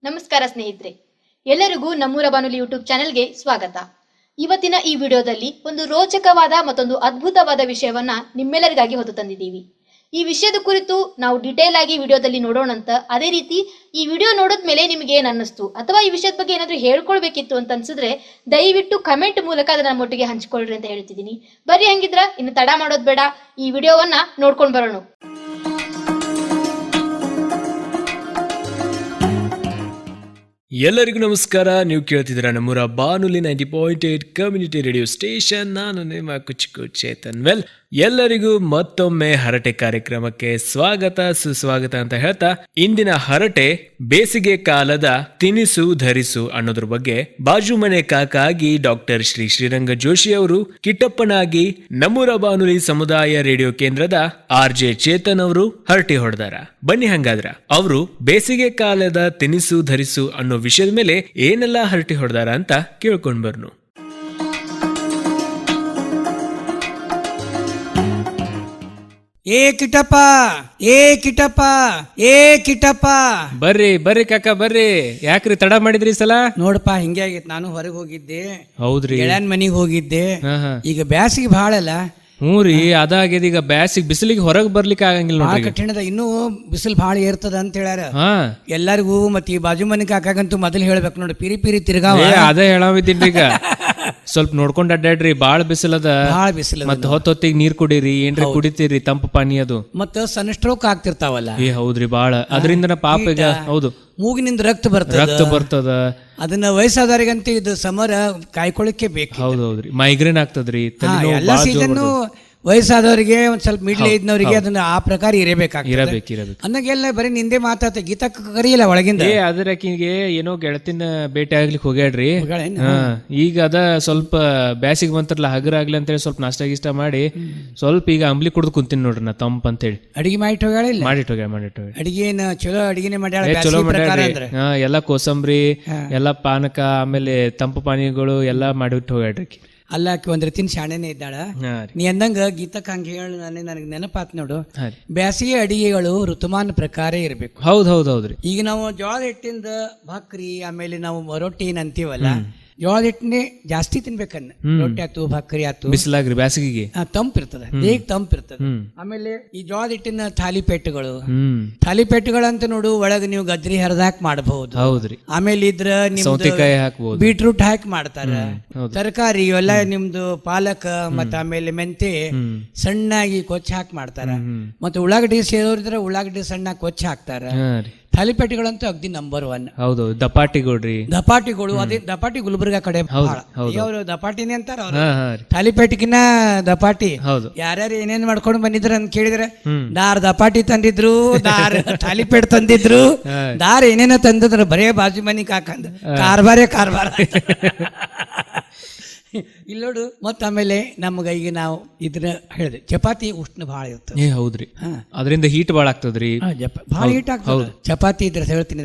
ನಮಸ್ಕಾರ ಸ್ನೇಹಿತರೆ, ಎಲ್ಲರಿಗೂ ನಮ್ಮೂರ ಬಾನುಲಿ ಯೂಟ್ಯೂಬ್ ಚಾನೆಲ್ಗೆ ಸ್ವಾಗತ. ಇವತ್ತಿನ ಈ ವಿಡಿಯೋದಲ್ಲಿ ಒಂದು ರೋಚಕವಾದ ಮತ್ತೊಂದು ಅದ್ಭುತವಾದ ವಿಷಯವನ್ನ ನಿಮ್ಮೆಲ್ಲರಿಗಾಗಿ ಹೊತ್ತು ತಂದಿದ್ದೀವಿ. ಈ ವಿಷಯದ ಕುರಿತು ನಾವು ಡಿಟೇಲ್ ಆಗಿ ವಿಡಿಯೋದಲ್ಲಿ ನೋಡೋಣಂತ. ಅದೇ ರೀತಿ ಈ ವಿಡಿಯೋ ನೋಡಿದ್ಮೇಲೆ ನಿಮಗೆ ಏನ್ ಅನ್ನಿಸ್ತು ಅಥವಾ ಈ ವಿಷಯದ ಬಗ್ಗೆ ಏನಾದ್ರೂ ಹೇಳ್ಕೊಳ್ಬೇಕಿತ್ತು ಅಂತ ಅನ್ಸಿದ್ರೆ ದಯವಿಟ್ಟು ಕಮೆಂಟ್ ಮೂಲಕ ಅದನ್ನ ನಮ್ಮೊಟ್ಟಿಗೆ ಹಂಚ್ಕೊಳ್ರಿ ಅಂತ ಹೇಳ್ತಿದ್ದೀನಿ. ಬರ್ರಿ, ಹಂಗಿದ್ರ ಇನ್ನು ತಡ ಮಾಡೋದ್ ಬೇಡ, ಈ ವಿಡಿಯೋವನ್ನ ನೋಡ್ಕೊಂಡ್ ಬರೋಣ. ಎಲ್ಲರಿಗೂ ನಮಸ್ಕಾರ. ನೀವು ಕೇಳ್ತಿದ್ದೀರಾ ನಮ್ಮೂರ ಬಾನುಲಿ 90.8 ಕಮ್ಯುನಿಟಿ ರೇಡಿಯೋ ಸ್ಟೇಷನ್. ನಾನು ನಿಮ್ಮ ಕುಚಿಕು ಚೇತನ್. ಎಲ್ಲರಿಗೂ ಮತ್ತೊಮ್ಮೆ ಹರಟೆ ಕಾರ್ಯಕ್ರಮಕ್ಕೆ ಸ್ವಾಗತ ಸುಸ್ವಾಗತ ಅಂತ ಹೇಳ್ತಾ, ಇಂದಿನ ಹರಟೆ ಬೇಸಿಗೆ ಕಾಲದ ತಿನಿಸು ಧರಿಸು ಅನ್ನೋದ್ರ ಬಗ್ಗೆ ಬಾಜು ಮನೆ ಕಾಕಾಗಿ ಡಾಕ್ಟರ್ ಶ್ರೀರಂಗ ಜೋಶಿ ಅವರು, ಕಿಟ್ಟಪ್ಪನಾಗಿ ನಮ್ಮೂರ ಬಾನುಲಿ ಸಮುದಾಯ ರೇಡಿಯೋ ಕೇಂದ್ರದ RJ ಚೇತನ್ ಅವರು ಹರಟೆ ಹೊಡೆದಾರ. ಬನ್ನಿ ಹಂಗಾದ್ರ ಅವರು ಬೇಸಿಗೆ ಕಾಲದ ತಿನಿಸು ಧರಿಸು ಅನ್ನೋ ವಿಷಯದ ಮೇಲೆ ಏನೆಲ್ಲ ಹರಟೆ ಹೊಡೆದಾರ ಅಂತ ಕೇಳ್ಕೊಂಡ್ ಬರ್ನು. ಏ ಕಿಟ್ಟಪ್ಪ, ಏ ಕಿಟ್ಟಪ್ಪ, ಏ ಕಿಟ್ಟಪ್ಪ, ಬರ್ರಿ ಬರ್ರಿ ಕಾಕ ಬರ್ರಿ. ಯಾಕ್ರಿ ತಡ ಮಾಡಿದ್ರಿ ಈ ಸಲ? ನೋಡಪ್ಪ, ಹಿಂಗೆ ಆಗೈತ್. ನಾನು ಹೊರಗೆ ಹೋಗಿದ್ದೆ, ಹೌದ್ರಿ, ಗೆಳೆಯನ್ ಮನಿಗೆ ಹೋಗಿದ್ದೆ. ಈಗ ಬ್ಯಾಸಿಗೆ ಭಾಳ ಅಲ್ಲ. ಹ್ಞೂ ರೀ, ಅದಾಗ್ಯದ. ಈಗ ಬ್ಯಾಸಿಗೆ ಬಿಸಿಲಿಗೆ ಹೊರಗೆ ಬರ್ಲಿಕ್ಕೆ ಆಗಂಗಿಲ್ಲ ಭಾಳ ನೋಡ್ರಿ. ಕಠಿಣದ, ಇನ್ನೂ ಬಿಸಿಲು ಭಾಳ ಏರ್ತದ ಅಂತ ಹೇಳ್ಯಾರ ಎಲ್ಲರಿಗೂ. ಮತ್ತೆ ಈ ಬಾಜು ಮನೆ ಕಾಕಾಗಂತೂ ಮೊದಲು ಹೇಳ್ಬೇಕು ನೋಡಿ, ಪಿರಿ ಪಿರಿ ತಿರ್ಗಾವ. ಅದೇ ಹೇಳಾವಿದ್ದೀನಿ ಈಗ. ಸ್ವಲ್ಪ ನೋಡ್ಕೊಂಡ್ ಅಡ್ಡಾಡ್ರಿ, ಬಾಳ ಬಿಸಿಲದ. ಭಾಳ ಬಿಸಿಲು. ಮತ್ತೆ ಹೊತ್ತೊತ್ತಿಗೆ ನೀರ್ ಕುಡೀರಿ, ಏನ್ರಿ ಕುಡಿತೀರಿ ತಂಪು ಪಾನಿ ಅದು. ಮತ್ತ ಸನ್ ಸ್ಟ್ರೋಕ್ ಆಗ್ತಿರ್ತಾವಲ್ಲ. ಹೌದ್ರಿ, ಬಾಳ ಅದರಿಂದ ಪಾಪ ಈಗ. ಹೌದು, ಮೂಗಿನಿಂದ ರಕ್ತ ಬರ್ತದ. ಅದನ್ನ ವಯಸ್ಸಾದವರಿಗಂತೂ ಇದು ಸಮರ ಕಾಯ್ಕೊಳ್ಳಿಕ್ಕೆ ಬೇಕು. ಹೌದೌದ್ರಿ, ಮೈಗ್ರೇನ್ ಆಗ್ತದ್ರಿ. ಎಲ್ಲ ಸೀಸನ್ನು ವಯಸ್ಸಾದವರಿಗೆ ಒಂದ್ ಸ್ವಲ್ಪ ಮಿಡ್ಲ್ ಏಜ್ನವರಿಗೆ ಅದನ್ನ ಆ ಪ್ರಕಾರ ಇರಬೇಕು. ಅಂದಾಗೆಲ್ಲ ಬರೀ ನಿಂದೆ ಮಾತಾಡ್ತ ಗೀತಾ ಕರಿಯಲ್ಲ ಒಳಗಿಂದ. ಅದರಕಿಗೆ ಏನೋ ಗೆಳತಿನ ಭೇಟಿ ಆಗ್ಲಿಕ್ಕೆ ಹೋಗ್ಯಾಡ್ರಿ. ಈಗ ಅದ ಸ್ವಲ್ಪ ಬ್ಯಾಸಿಗೆ ಬಂತಾರಲ್ಲ, ಹಗರ ಆಗ್ಲಿ ಅಂತೇಳಿ ಸ್ವಲ್ಪ ನಾಷ್ಟ ಗೀಷ್ಟ ಮಾಡಿ ಸ್ವಲ್ಪ ಈಗ ಅಂಬ್ಲಿ ಕುಡ್ದು ಕುಂತೀನಿ ನೋಡ್ರಿ ನಾ, ತಂಪ್ ಅಂತೇಳಿ. ಅಡಿಗೆ ಮಾಡಿಟ್ಟು ಹೋಗ್ಯಾಳಿಲ್ಲ? ಮಾಡಿಟ್ಟು ಅಡಿಗೆನ ಚಲೋ ಅಡಿಗೆನೆ ಮಾಡ್ಯಾಳ. ಚಲೋ ಮಾಡ್ಯಾಡ್ರಿ. ಎಲ್ಲ ಕೋಸಂಬರಿ, ಎಲ್ಲ ಪಾನಕ, ಆಮೇಲೆ ತಂಪು ಪಾನೀಯಗಳು ಎಲ್ಲಾ ಮಾಡಿಟ್ಟು ಹೋಗ್ಯಾಡ್ರಿ. ಅಲ್ಲ, ಆಕಿ ಒಂದ್ ರೀತಿನ ಶಾಣೆನೇ ಇದ್ದಾಳ. ನೀ ಅಂದಂಗ ಗೀತಕ್ ಹಂಗ ಹೇಳಿ ನನಗೆ ನೆನಪಾತ್ ನೋಡು. ಬ್ಯಾಸಿಗೆ ಅಡಿಗೆಗಳು ಋತುಮಾನ ಪ್ರಕಾರ ಇರ್ಬೇಕು. ಹೌದ್ರಿ. ಈಗ ನಾವು ಜೋಳದ ಹಿಟ್ಟಿಂದ ಭಾಕ್ರಿ, ಆಮೇಲೆ ನಾವು ರೊಟ್ಟಿ ಏನ್ ಅಂತೀವಲ್ಲ, ಜೋಳದ ಹಿಟ್ಟನ್ನೇ ಜಾಸ್ತಿ ತಿನ್ಬೇಕನ್ನ. ರೊಟ್ಟಿ ಆತು, ಭಾಕ್ರಿ ಆತು, ಬಿಸಿಲಾಗ್ರಿ ಬ್ಯಾಸಿಗೆ ತಂಪಿರ್ತದ, ದೇಹ ತಂಪಿರ್ತದ. ಆಮೇಲೆ ಈ ಜೋಳದ ಹಿಟ್ಟಿನ ಥಾಲಿಪೇಟುಗಳಂತ ನೋಡು, ಒಳಗ ನೀವು ಗದ್ರಿ ಹರಿದಾಕ್ ಮಾಡಬಹುದು. ಹೌದ್ರಿ. ಆಮೇಲೆ ಇದ್ರ ಸೌತೆಕಾಯಿ ಹಾಕ್ಬಹುದು, ಬೀಟ್ರೂಟ್ ಹಾಕಿ ಮಾಡ್ತಾರ. ತರಕಾರಿ ಇವೆಲ್ಲ ನಿಮ್ದು ಪಾಲಕ ಮತ್ತ ಆಮೇಲೆ ಮೆಂತೆ ಸಣ್ಣಾಗಿ ಕೊಚ್ಚ ಹಾಕಿ ಮಾಡ್ತಾರ. ಮತ್ತೆ ಉಳ್ಳಾಗಡ್ಡಿ ಸೇರೋರಿದ್ರೆ ಉಳ್ಳಾಗಡ್ಡಿ ಸಣ್ಣ ಕೊಚ್ಚ ಹಾಕ್ತಾರ. ಥಾಲಿಪೇಟೆಗಳಂತೂ ಅಗ್ದಿ ನಂಬರ್ 1. ಹೌದು, ದಪಾಟಿಗಳು. ಅದೇ ದಪಾಟಿ ಗುಲ್ಬರ್ಗಾ ಕಡೆ ಅವ್ರು ದಪಾಟಿನೇ ಅಂತಾರ. ಥಾಲಿಪೇಟಿಗಿನ ದಪಾಟಿ. ಯಾರ್ಯಾರು ಏನೇನ್ ಮಾಡ್ಕೊಂಡು ಬಂದಿದ್ರ ಅಂತ ಕೇಳಿದ್ರೆ, ದಾರ್ ದಪಾಟಿ ತಂದಿದ್ರು, ದಾರ್ ಥಾಲಿಪೇಟ್ ತಂದಿದ್ರು, ದಾರ್ ಏನೇನ ತಂದಿದ್ರು. ಬರೇ ಬಾಜು ಮನಿ ಕಾಕಂದ ಕಾರ್ಬಾರ ಇಲ್ಲಿ ನೋಡು. ಮತ್ತ ಆಮೇಲೆ ನಮ್ಗ ಈಗ ನಾವು ಇದ್ರ ಹೇಳಿದೆ, ಚಪಾತಿ ಉಷ್ಣ ಭಾಳ ಇರ್ತದೆ. ಹೌದ್ರಿ, ಅದರಿಂದ ಹೀಟ್ ಭಾಳ ಆಗ್ತದ್ರಿ. ಭಾಳ ಹೀಟ್ ಆಗ್ತದೆ ಚಪಾತಿ ಇದ್ರೆ. ಹೇಳ್ತೀನಿ,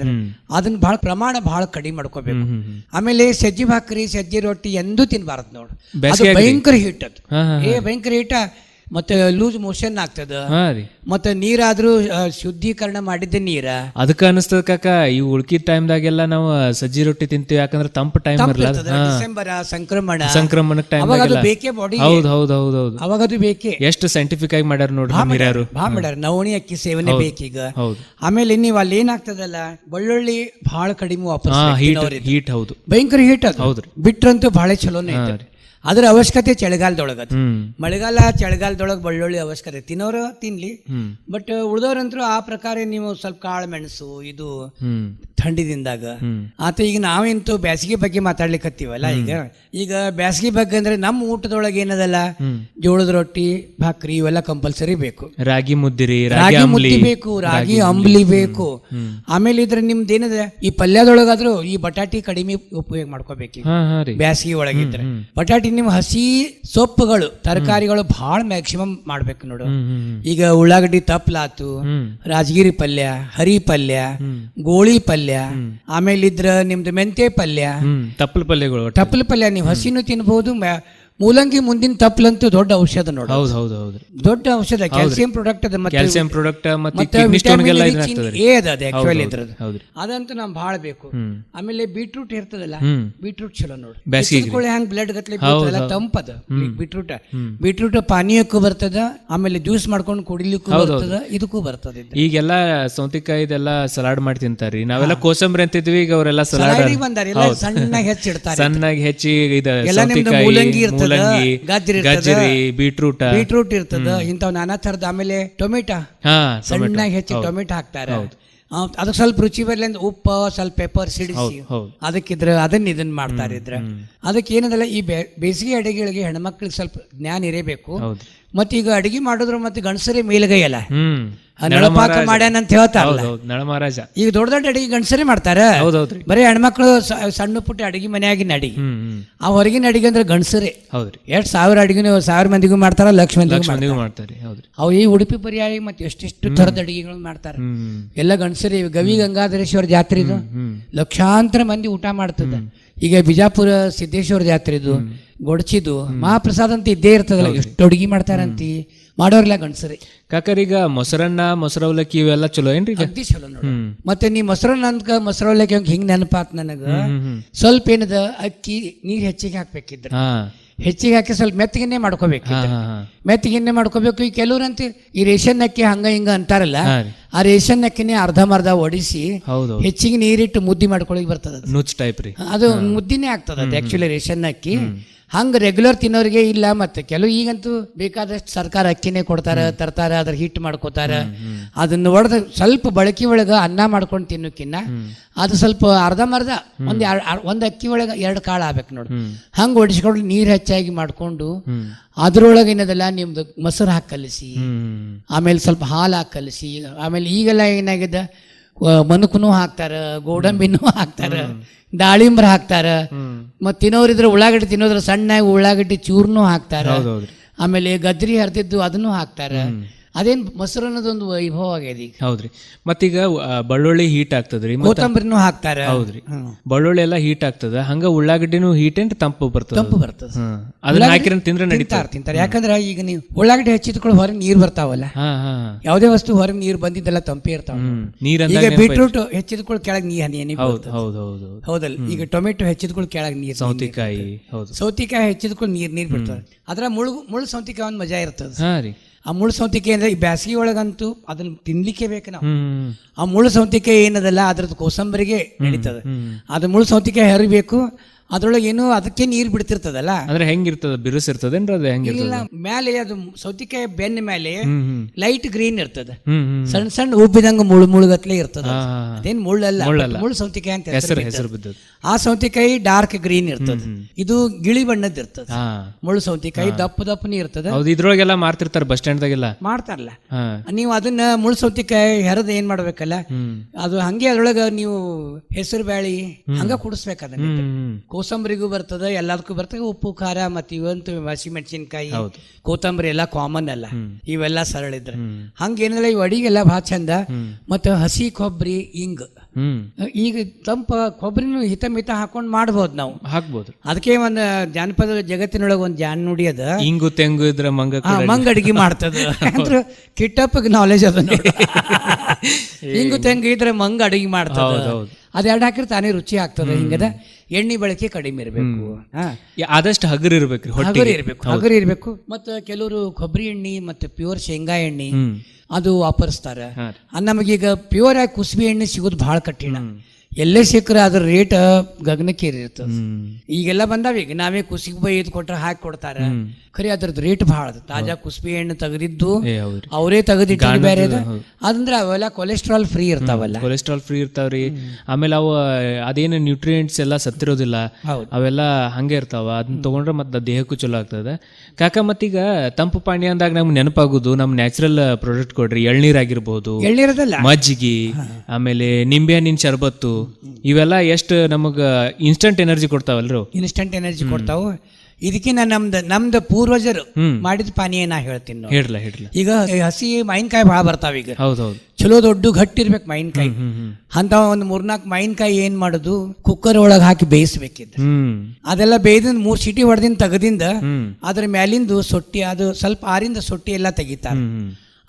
ಅದನ್ನ ಭಾಳ ಪ್ರಮಾಣ ಭಾಳ ಕಡಿಮೆ ಮಾಡ್ಕೋಬೇಕು. ಆಮೇಲೆ ಸಜ್ಜಿ ಭಾಕರಿ, ಸಜ್ಜಿ ರೊಟ್ಟಿ ಎಂದೂ ತಿನ್ಬಾರದು ನೋಡು. ಭಯಂಕರ ಹೀಟ್ ಅದು. ಭಯಂಕರ ಹೀಟ. ಮತ್ತೆ ಲೂಸ್ ಮೋಷನ್ ಆಗ್ತದ. ಮತ್ತೆ ನೀರಾದ್ರೂ ಶುದ್ಧೀಕರಣ ಮಾಡಿದ್ದ ನೀರ. ಅದಕ್ಕ ಅನಿಸ್ತದ ಕಾಕ, ಈ ಉಳ್ಕಿದ ಟೈಮ್ದಾಗೆಲ್ಲ ನಾವು ಸಜ್ಜಿ ರೊಟ್ಟಿ ತಿಂತೀವಿ. ಯಾಕಂದ್ರೆ ತಂಪು ಟೈಮ್ ಡಿಸೆಂಬರ್ ಸಂಕ್ರಮಣ ಟೈಮ್ ಬೇಕೇ ಬಾಡಿ. ಹೌದು, ಅವಾಗ ಅದು ಬೇಕೇ. ಎಷ್ಟು ಸೈಂಟಿಫಿಕ್ ಆಗಿ ಮಾಡ್ಯಾರ ನೋಡ್ರಿ ಹಿರಿಯರು. ಮಾಡ್ಯಾರ. ನವಣಿ ಅಕ್ಕಿ ಸೇವನೆ ಬೇಕೀಗ. ಆಮೇಲೆ ನೀವು ಅಲ್ಲಿ ಏನಾಗ್ತದಲ್ಲ, ಬೆಳ್ಳುಳ್ಳಿ ಬಹಳ ಕಡಿಮೆ ವಾಪಸ್. ಹೀಟ್. ಹೌದು, ಭಯಂಕರ ಹೀಟ್ ಅದು. ಹೌದ್ರಿ. ಬಿಟ್ರಂತೂ ಬಹಳ ಚಲೋನೇ ಐತೆ. ಅದ್ರ ಅವಶ್ಯಕತೆ ಚಳಿಗಾಲದೊಳಗ. ಚಳಿಗಾಲದೊಳಗೆ ಬೆಳ್ಳುಳ್ಳಿ ಅವಶ್ಯಕತೆ. ತಿನ್ನೋರು ತಿನ್ಲಿ, ಬಟ್ ಉಳ್ದವ್ರಂತರೂ ಆ ಪ್ರಕಾರ ನೀವು ಸ್ವಲ್ಪ ಕಾಳು ಮೆಣಸು ಇದು ಥಂಡಿದಿಂದಾಗ ಆತ. ಈಗ ನಾವಂತೂ ಬ್ಯಾಸಿಗೆ ಬಗ್ಗೆ ಮಾತಾಡ್ಲಿಕ್ಕತ್ತೀವಲ್ಲ. ಈಗ ಬ್ಯಾಸಿಗೆ ಬಗ್ಗೆ ಅಂದ್ರೆ ನಮ್ಮ ಊಟದೊಳಗೆ ಏನದಲ್ಲ, ಜೋಳದ ರೊಟ್ಟಿ, ಭಾಕ್ರಿ ಇವೆಲ್ಲ ಕಂಪಲ್ಸರಿ ಬೇಕು. ರಾಗಿ ಮುದ್ದೆ ಬೇಕು, ರಾಗಿ ಅಂಬ್ಲಿ ಬೇಕು. ಆಮೇಲೆ ಇದ್ರ ನಿಮ್ದು ಏನದ, ಈ ಪಲ್ಯದೊಳಗಾದ್ರೂ ಈ ಬಟಾಟಿ ಕಡಿಮೆ ಉಪಯೋಗ ಮಾಡ್ಕೋಬೇಕು ಬ್ಯಾಸಿಗೆ ಒಳಗಿದ್ರೆ. ಬಟಾಟಿ ನಿಮ್ ಹಸಿ ಸೊಪ್ಪುಗಳು, ತರಕಾರಿಗಳು ಬಹಳ ಮ್ಯಾಕ್ಸಿಮಮ್ ಮಾಡ್ಬೇಕು ನೋಡು. ಈಗ ಉಳ್ಳಾಗಡ್ಡಿ ತಪ್ಲಾತು, ರಾಜಗಿರಿ ಪಲ್ಯ, ಹರಿ ಪಲ್ಯ, ಗೋಳಿ ಪಲ್ಯ, ಆಮೇಲೆ ಇದ್ರ ನಿಮ್ದು ಮೆಂತೆ ಪಲ್ಯ, ತಪ್ಪಲ ಪಲ್ಯ ನೀವು ಹಸಿನೂ ತಿನ್ಬಹುದು, ಮೂಲಂಗಿ ಮುಂದಿನ ತಪ್ಪಲಂತೂ ದೊಡ್ಡ ಔಷಧ ನೋಡಿ, ಹೌದು ಹೌದು ಹೌದ್ರಿ, ದೊಡ್ಡ ಔಷಧ, ಕ್ಯಾಲ್ಸಿಯಂ ಪ್ರಾಡಕ್ಟ್ ಅದ, ಕ್ಯಾಲ್ಸಿಯಂ ಪ್ರಾಡಕ್ಟ್ ಮತ್ತೆ ಕಿಡ್ನಿ ಸ್ಟೋನ್ ಗೆಲ್ಲ ಎ ಅದ ಆಕ್ಚುಲಿ ಇದ್ರದ್ದು, ಹೌದ್ರಿ, ಅದಂತೂ ನಮ್ ಭಾಳ ಬೇಕು. ಆಮೇಲೆ ಬೀಟ್ರೂಟ್ ಇರ್ತದಲ್ಲ, ಬೀಟ್ರೂಟ್ ಚಲೋ ನೋಡಿ, ಬ್ಯಾಸಿಗೆ ಹ್ಯಾಂಗ್ ಬ್ಲಡ್ ಗತ್ಲೆ ತಂಪದ ಬೀಟ್ರೂಟ್. ಬೀಟ್ರೂಟ್ ಪಾನೀಯಕ್ಕೂ ಬರ್ತದ, ಆಮೇಲೆ ಜ್ಯೂಸ್ ಮಾಡ್ಕೊಂಡು ಕುಡಿಲಿಕ್ಕೂ ಬರ್ತದ, ಇದಕ್ಕೂ ಬರ್ತದೆ. ಈಗೆಲ್ಲ ಸೌತೆಕಾಯಿ ಇದೆಲ್ಲ ಸಲಾಡ್ ಮಾಡಿ ತಿಂತಾರ್ರಿ, ನಾವೆಲ್ಲ ಕೋಸಂಬರಿ ಅಂತಿದ್ವಿ, ಈಗ ಅವರೆಲ್ಲ ಸಲಾಡ್ ಸಣ್ಣಗೆ ಹೆಚ್ಚಿಡ್ತಾರೆ, ಸಣ್ಣಗೆ ಹೆಚ್ಚಿ ಎಲ್ಲ ನಿಮ್ದು ಮೂಲಂಗಿ ಇರ್ತದ, ಗಜ್ಜರಿ, ಬೀಟ್ರೂಟ್ ಇರ್ತದ, ಇಂಥವ್ ನಾನಾ ತರದ. ಆಮೇಲೆ ಟೊಮೆಟೊ ಸಣ್ಣಗೆ ಹೆಚ್ಚಿ ಟೊಮೆಟೊ ಹಾಕ್ತಾರೆ, ಅದಕ್ಕೆ ಸ್ವಲ್ಪ ರುಚಿ ಬರ್ಲಿ ಅಂತ ಉಪ್ಪು ಸ್ವಲ್ಪ ಪೆಪ್ಪರ್ ಸಿಡಿಸಿ ಅದಕ್ಕಿದ್ರೆ ಇದನ್ನ ಮಾಡ್ತಾರೆ. ಇದ್ರೆ ಅದಕ್ಕೆ ಏನದಲ್ಲ, ಈ ಬೇಸಿಗೆ ಅಡಿಗೆಗಳಿಗೆ ಹೆಣ್ಮಕ್ಳಿಗೆ ಸ್ವಲ್ಪ ಜ್ಞಾನ ಇರಬೇಕು. ಮತ್ತೆ ಈಗ ಅಡಿಗೆ ಮಾಡಿದ್ರು ಮತ್ತೆ ಗಂಡಸರೇ ಮೇಲ್ಗೈಯಲ್ಲ, ನಳಪಾಕ ಮಾಡ್ಯಾನಂತ ಹೇಳ್ತಾರಲ್ಲ, ನಳಮಹಾರಾಜ. ಈಗ ದೊಡ್ಡ ದೊಡ್ಡ ಅಡಿಗೆ ಗಂಡಸರೇ ಮಾಡ್ತಾರ, ಬರೀ ಹೆಣ್ಮಕ್ಳು ಸಣ್ಣ ಪುಟ್ಟ ಅಡಿಗೆ ಮನೆಯಾಗಿನ ಅಡಿಗೆ, ಆ ಹೊರಗಿನ ಅಡಿಗೆ ಅಂದ್ರೆ ಗಂಡಸರೇ. ಎಷ್ಟ್ 1000 ಅಡಿಗೆ 1000 ಮಂದಿಗೂ ಮಾಡ್ತಾರ, ಲಕ್ಷ ಮಂದಿಗೂ ಮಾಡ್ತಾರೆ. ಅವು ಈ ಉಡುಪಿ ಪರ್ಯಾಯ ಮತ್ತೆ ಎಷ್ಟೆಷ್ಟು ಥರದ ಅಡಿಗೆಗಳು ಮಾಡ್ತಾರೆ, ಎಲ್ಲ ಗಂಡಸರೇ. ಗವಿ ಗಂಗಾಧರೇಶ್ವರ ಜಾತ್ರೆ ಇದು ಲಕ್ಷಾಂತರ ಮಂದಿ ಊಟ ಮಾಡ್ತದ. ಈಗ ಬಿಜಾಪುರ ಸಿದ್ದೇಶ್ವರ ಜಾತ್ರೆ ಇದು, ಗೊಡಚಿದು ಮಹಾಪ್ರಸಾದ ಅಂತ ಇದ್ದೇ ಇರ್ತದಲ್ಲ, ಎಷ್ಟು ಅಡಿಗೆ ಮಾಡ್ತಾರಂತಿ, ಮಾಡೋರ್ಲ ಗಂಡಸರೇ. ಕಾಕರೀಗ ಮೊಸರನ್ನ, ಮೊಸರವಲಕ್ಕಿ ಇವೆಲ್ಲ ಚಲೋ ಏನ್ರಿ? ಅಗ್ದಿ ಚಲೋ ನೋಡಿ. ಮತ್ತೆ ನೀ ಮೊಸರನ್ನ ಅಂತ ಮೊಸರವಲಕ್ಕಿ ಹಿಂಗ್ ನೆನಪಾತ್ ನನಗ, ಸ್ವಲ್ಪ ಏನದ ಅಕ್ಕಿ ನೀರ್ ಹೆಚ್ಚಿಗೆ ಹಾಕ್ಬೇಕಿದ್ರ, ಹೆಚ್ಚಿಗೆ ಹಾಕಿ ಸ್ವಲ್ಪ ಮೆತ್ತಗೆನೆ ಮಾಡ್ಕೋಬೇಕು, ಮೆತ್ತಗೆನೆ ಮಾಡ್ಕೋಬೇಕು. ಈ ಕೆಲವ್ರಂತ ಈ ರೇಷನ್ ಅಕ್ಕಿ ಹಂಗ ಹಿಂಗ ಅಂತಾರಲ್ಲ, ಆ ರೇಷನ್ ಅಕ್ಕಿನೇ ಅರ್ಧಂಬರ್ಧ ಒಡಿಸಿ ಹೆಚ್ಚಿಗೆ ನೀರಿಟ್ಟು ಮುದ್ದಿ ಮಾಡ್ಕೊಳಕ್ ಬರ್ತದ, ನುಚ್ಚ್ ಟೈಪ್ ರೀ, ಅದು ಮುದ್ದಿನೇ ಆಗ್ತದ ಆಕ್ಚುಲಿ ರೇಷನ್ ಅಕ್ಕಿ. ಹಂಗ ರೆಗ್ಯುಲರ್ ತಿನ್ನೋರಿಗೆ ಇಲ್ಲ. ಮತ್ತೆ ಕೆಲವು ಈಗಂತೂ ಬೇಕಾದಷ್ಟು ಸರ್ಕಾರ ಅಕ್ಕಿನೇ ಕೊಡ್ತಾರ, ತರ್ತಾರ, ಅದ್ರ ಹಿಟ್ ಮಾಡ್ಕೋತಾರ. ಅದನ್ನ ಒಡೆದ ಸ್ವಲ್ಪ ಬಳಕೆ ಒಳಗ ಅನ್ನ ಮಾಡ್ಕೊಂಡು ತಿನ್ನೋಕಿನ್ನ ಅದು ಸ್ವಲ್ಪ ಅರ್ಧಂಬರ್ಧ ಒಂದ್ ಅಕ್ಕಿ ಒಳಗ 2 ಕಾಳು ಆಗ್ಬೇಕು ನೋಡಿ, ಹಂಗ ಹೊಡಿಸ್ಕೊಂಡು ನೀರ್ ಹೆಚ್ಚಾಗಿ ಮಾಡ್ಕೊಂಡು ಅದ್ರೊಳಗೆ ಏನದಲ್ಲ ನಿಮ್ದು ಮೊಸರು ಹಾಕಿ ಕಲಿಸಿ, ಆಮೇಲೆ ಸ್ವಲ್ಪ ಹಾಲು ಹಾಕಿ ಕಲಿಸಿ. ಆಮೇಲೆ ಈಗೆಲ್ಲ ಏನಾಗಿದೆ, ಮನುಕುನು ಹಾಕ್ತಾರ, ಗೋಡಂಬಿನೂ ಹಾಕ್ತಾರ, ದಾಳಿಂಬ್ರ ಹಾಕ್ತಾರ, ಮತ್ ತಿನ್ನೋರಿದ್ರೆ ಉಳ್ಳಾಗಡ್ಡಿ ತಿನ್ನೋದ್ರ ಸಣ್ಣ ಉಳ್ಳಾಗಡ್ಡಿ ಚೂರ್ನು ಹಾಕ್ತಾರ, ಆಮೇಲೆ ಗದ್ರಿ ಹರಿದಿದ್ದು ಅದನ್ನು ಹಾಕ್ತಾರ. ಅದೇನ್ ಮೊಸರು ಅನ್ನೋದೊಂದು ವೈಭವ ಆಗ್ಯದ ಈಗ. ಹೌದ್ರಿ. ಮತ್ತೀಗ ಬೆಳ್ಳುಳ್ಳಿ ಹೀಟ್ ಆಗ್ತದ್ರಿ, ಕೊತ್ತಂಬರಿನೂ ಹಾಕ್ತಾರ. ಹೌದ್ರಿ, ಬೆಳ್ಳುಳ್ಳಿ ಎಲ್ಲ ಹೀಟ್ ಆಗ್ತದ, ಹಂಗ ಉಳ್ಳಾಗಡ್ಡಿನೂ ಹೀಟ್ ಏನ್ ತಂಪು ಬರ್ತದ, ಅದನ್ನ ಹಾಕಿರ ತಿಂದ್ರೆ ತಿಂತಾರೆ. ಯಾಕಂದ್ರೆ ಈಗ ನೀವು ಉಳ್ಳಾಗಡ್ಡಿ ಹೆಚ್ಚಿದ್ಕೊಳ್ಳಿ ಹೊರಗೆ ನೀರ್ ಬರ್ತಾವಲ್ಲ, ಯಾವುದೇ ವಸ್ತು ಹೊರಗೆ ನೀರ್ ಬಂದಿದ್ದೆಲ್ಲ ತಂಪೆ ಇರ್ತಾವ. ಈಗ ಬೀಟ್ರೂಟ್ ಹೆಚ್ಚಿದ್ಕೊಳ್ಳಿ ಕೆಳಗ್ ನೀರ್ ಹನಿ ಹೌದಲ್ಲ, ಈಗ ಟೊಮೆಟೊ ಹೆಚ್ಚಿದ್ಕೊಳ್ಳಿ ಕೆಳಗ್ ನೀರ್, ಸೌತಿಕಾಯಿ ಹೆಚ್ಚಿದ್ಕೊಳ್ಳಿ ನೀರ್ ಬಿಡ್ತಾರೆ. ಅದ್ರ ಮುಳ್ಳು ಸೌತಿಕಾಯಿ ಒಂದ್ ಮಜಾ ಇರ್ತದ. ಆ ಮುಳ್ಳು ಸೌತಿಕಾಯಿ ಅಂದ್ರೆ ಈ ಬ್ಯಾಸಿಗೆ ಒಳಗಂತೂ ಅದನ್ನ ತಿನ್ಲಿಕ್ಕೆ ಬೇಕು ನಾವು. ಆ ಮುಳ್ಳು ಸೌತಿಕಾಯಿ ಏನದಲ್ಲ ಅದ್ರದ್ದು ಕೋಸಂಬರಿಗೆ ನಡೀತದ. ಅದು ಮುಳ್ಳು ಸೌತಿಕಾಯಿ ಹರಿಬೇಕು, ಅದ್ರೊಳಗೆ ಏನು ಅದಕ್ಕೆ ನೀರ್ ಬಿಡ್ತಿರ್ತದಲ್ಲ, ಅಂದ್ರೆ ಹೆಂಗಿರ್ತದ, ಬಿರುಸಿರ್ತದೇನ್ರ ಅದು? ಹೆಂಗಿಲ್ಲ, ಮೇಲೆ ಅದು ಸೌತಿಕಾಯಿ ಬೆನ್ನ ಮೇಲೆ ಲೈಟ್ ಗ್ರೀನ್ ಇರ್ತದ, ಸಣ್ಣ ಸಣ್ಣ ಉಬ್ಬಿದಂಗ ಮುಳುಗತ್ಲೆ ಇರ್ತದ. ಅದೇನ್ ಮುಳ್ಳಲ್ಲ, ಮುಳ್ಳು ಸೌತಿಕಾಯಿ ಅಂತ ಹೆಸರು ಬಿದ್ದದ. ಆ ಸೌತಿಕಾಯಿ ಡಾರ್ಕ್ ಗ್ರೀನ್ ಇರ್ತದ, ಇದು ಗಿಳಿ ಬಣ್ಣದ ಇರ್ತದ. ಮುಳ್ಳು ಸೌತಿಕಾಯಿ ದಪ್ಪನೇ ಇರ್ತದ. ಇದ್ರೊಳಗೆಲ್ಲ ಮಾರ್ತಿರ್ತಾರ, ಬಸ್ ಸ್ಟ್ಯಾಂಡ್ ದಾಗೆಲ್ಲ ಮಾರ್ತಾರಲ್ಲ. ನೀವು ಅದನ್ನ ಮುಳ್ಳು ಸೌತಿಕಾಯಿ ಹೆರದ ಏನ್ ಮಾಡ್ಬೇಕಲ್ಲ, ಅದು ಹಂಗೆ ಅದ್ರೊಳಗ ನೀವು ಹೆಸರು ಬ್ಯಾಳಿ ಹಂಗ ಕುಡಿಸ್ಬೇಕು. ಅದನ್ನ ಕೋಸಂಬರಿಗೂ ಬರ್ತದ, ಎಲ್ಲದಕ್ಕೂ ಬರ್ತದೆ. ಉಪ್ಪು ಖಾರ ಮತ್ತೆ ಇವಂತೂ ಹಸಿಮೆಣಸಿನ್ಕಾಯಿ, ಕೋತಂಬರಿ ಎಲ್ಲ ಕಾಮನ್ ಅಲ್ಲ, ಇವೆಲ್ಲ ಸರಳ ಇದ್ರೆ ಹಂಗೇನಿಲ್ಲ. ಇವ್ ಅಡಿಗೆಲ್ಲ ಭಾಳ ಚಂದ. ಮತ್ತೆ ಹಸಿ ಕೊಬ್ಬರಿ ಹಿಂಗ್ ಈಗ ತಂಪ ಕೊಬ್ಬರಿನೂ ಹಿತ ಹಾಕೊಂಡ್ ಮಾಡ್ಬೋದು, ನಾವು ಹಾಕ್ಬೋದು. ಅದಕ್ಕೆ ಒಂದು ಜಾನಪದ ಜಗತ್ತಿನೊಳಗೆ ಒಂದು ಜಾನ್ ನುಡಿ ಅದ, ಹಿಂಗು ತೆಂಗು ಇದ್ರ ಮಂಗ ಅಡಿಗೆ ಮಾಡ್ತದ ಅಂದ್ರೆ ಕಿಟ್ಟಪ್ಪ ನಾಲೆಜ್ ಅದ. ಹಿಂಗು ತೆಂಗು ಇದ್ರೆ ಮಂಗ ಅಡಿಗೆ ಮಾಡ್ತದ, ಅದೆರಡು ಹಾಕಿದ್ರೆ ತಾನೇ ರುಚಿ ಆಗ್ತದೆ. ಹಿಂಗದ ಎಣ್ಣೆ ಬಳಕೆ ಕಡಿಮೆ ಇರಬೇಕು, ಆದಷ್ಟು ಹಗರ್ ಇರ್ಬೇಕು, ಹಗರ್ ಇರ್ಬೇಕು. ಮತ್ತೆ ಕೆಲವರು ಕೊಬ್ಬರಿ ಎಣ್ಣೆ ಮತ್ತೆ ಪ್ಯೂರ್ ಶೇಂಗಾ ಎಣ್ಣೆ ಅದು ವಾಪರಿಸ್ತಾರ. ನಮಗೀಗ ಪ್ಯೂರ್ ಆಗಿ ಕುಸುಬಿ ಎಣ್ಣೆ ಸಿಗೋದು ಬಹಳ ಕಠಿಣ. ಎಲ್ಲೇ ಸಿಕ್ಕರೆ ಅದ್ರ ರೇಟ್ ಗಗನಕ್ಕೇರಿ ಇರ್ತದ. ಈಗೆಲ್ಲ ಬಂದಾವ, ಈಗ ನಾವೇ ಕುಸುಬಿ ಇದು ಕೊಟ್ರೆ ಹಾಕಿ ಕೊಡ್ತಾರ, ಖರೆ ಅದ್ರದ್ದು ರೇಟ್ ಭಾಳ ಅದ. ತಾಜಾ ಕುಸುಬಿ ಎಣ್ಣೆ ತೆಗೆದಿದ್ದು ಅವರೇ ತೆಗೆದಿಟ್ಟು ಬೇರೆ ಅದಂದ್ರೆ ಅವೆಲ್ಲ ಕೊಲೆಸ್ಟ್ರಾಲ್ ಫ್ರೀ ಇರ್ತಾವಲ್ಲ, ಕೊಲೆಸ್ಟ್ರಾಲ್ ಫ್ರೀ ಇರ್ತಾವ್ರಿ. ಆಮೇಲೆ ಅವು ಅದೇನು ನ್ಯೂಟ್ರಿಯೆಂಟ್ಸ್ ಎಲ್ಲ ಸತ್ತಿರೋದಿಲ್ಲ, ಅವೆಲ್ಲ ಹಂಗೆ ಇರ್ತಾವ. ಅದನ್ನ ತಗೊಂಡ್ರೆ ಮತ್ತೆ ದೇಹಕ್ಕೂ ಚಲೋ ಆಗ್ತದೆ. ಕಾಕ, ಮತ್ತೀಗ ತಂಪು ಪಾನೀಯ ಅಂದಾಗ ನಮ್ಗೆ ನೆನಪಾಗೋದು ನಮ್ ನ್ಯಾಚುರಲ್ ಪ್ರಾಡಕ್ಟ್ ಕೊಡ್ರಿ. ಎಳ್ನೀರ್ ಆಗಿರ್ಬೋದು, ಮಜ್ಜಿಗೆ, ಆಮೇಲೆ ನಿಂಬೆ ಹಣ್ಣಿನ ಶರ್ಬತ್ತು, ಇವೆಲ್ಲ ಎಷ್ಟು ನಮಗ ಇನ್ಸ್ಟಂಟ್ ಎನರ್ಜಿ ಕೊಡ್ತಾವಲ್ರು. ಇನ್ಸ್ಟಂಟ್ ಎನರ್ಜಿ ಕೊಡ್ತಾವ. ಇದಕ್ಕಿನ್ನ ನಮ್ದು ಪೂರ್ವಜರು ಮಾಡಿದ ಪಾನೀಯ ನಾ ಹೇಳ್ತೀನಿ ನೋಡಿ. ಹೇಳ್ಲ ಈಗ ಹಸಿ ಮಾವಿನಕಾಯಿ ಭಾಳ ಬರ್ತಾವ ಈಗ. ಹೌದೌದು. ಚಲೋ ದೊಡ್ಡ ಗಟ್ಟಿರ್ಬೇಕು ಮಾವಿನಕಾಯಿ. ಅಂತ ಒಂದು 3-4 ಮಾವಿನಕಾಯಿ ಏನ್ ಮಾಡುದು, ಕುಕ್ಕರ್ ಒಳಗೆ ಹಾಕಿ ಬೇಯಿಸ್ಬೇಕಿದ್ದು. ಅದೆಲ್ಲ ಬೇಯ್ದಿಂದ 3 ಸೀಟಿ ಹೊಡೆದಿಂದ ತೆಗದಿಂದ ಅದ್ರ ಮ್ಯಾಲಿಂದು ಸೊಟ್ಟಿ, ಅದು ಸ್ವಲ್ಪ ಆರಿಂದ ಸೊಟ್ಟಿ ಎಲ್ಲ ತೆಗಿತಾರೆ.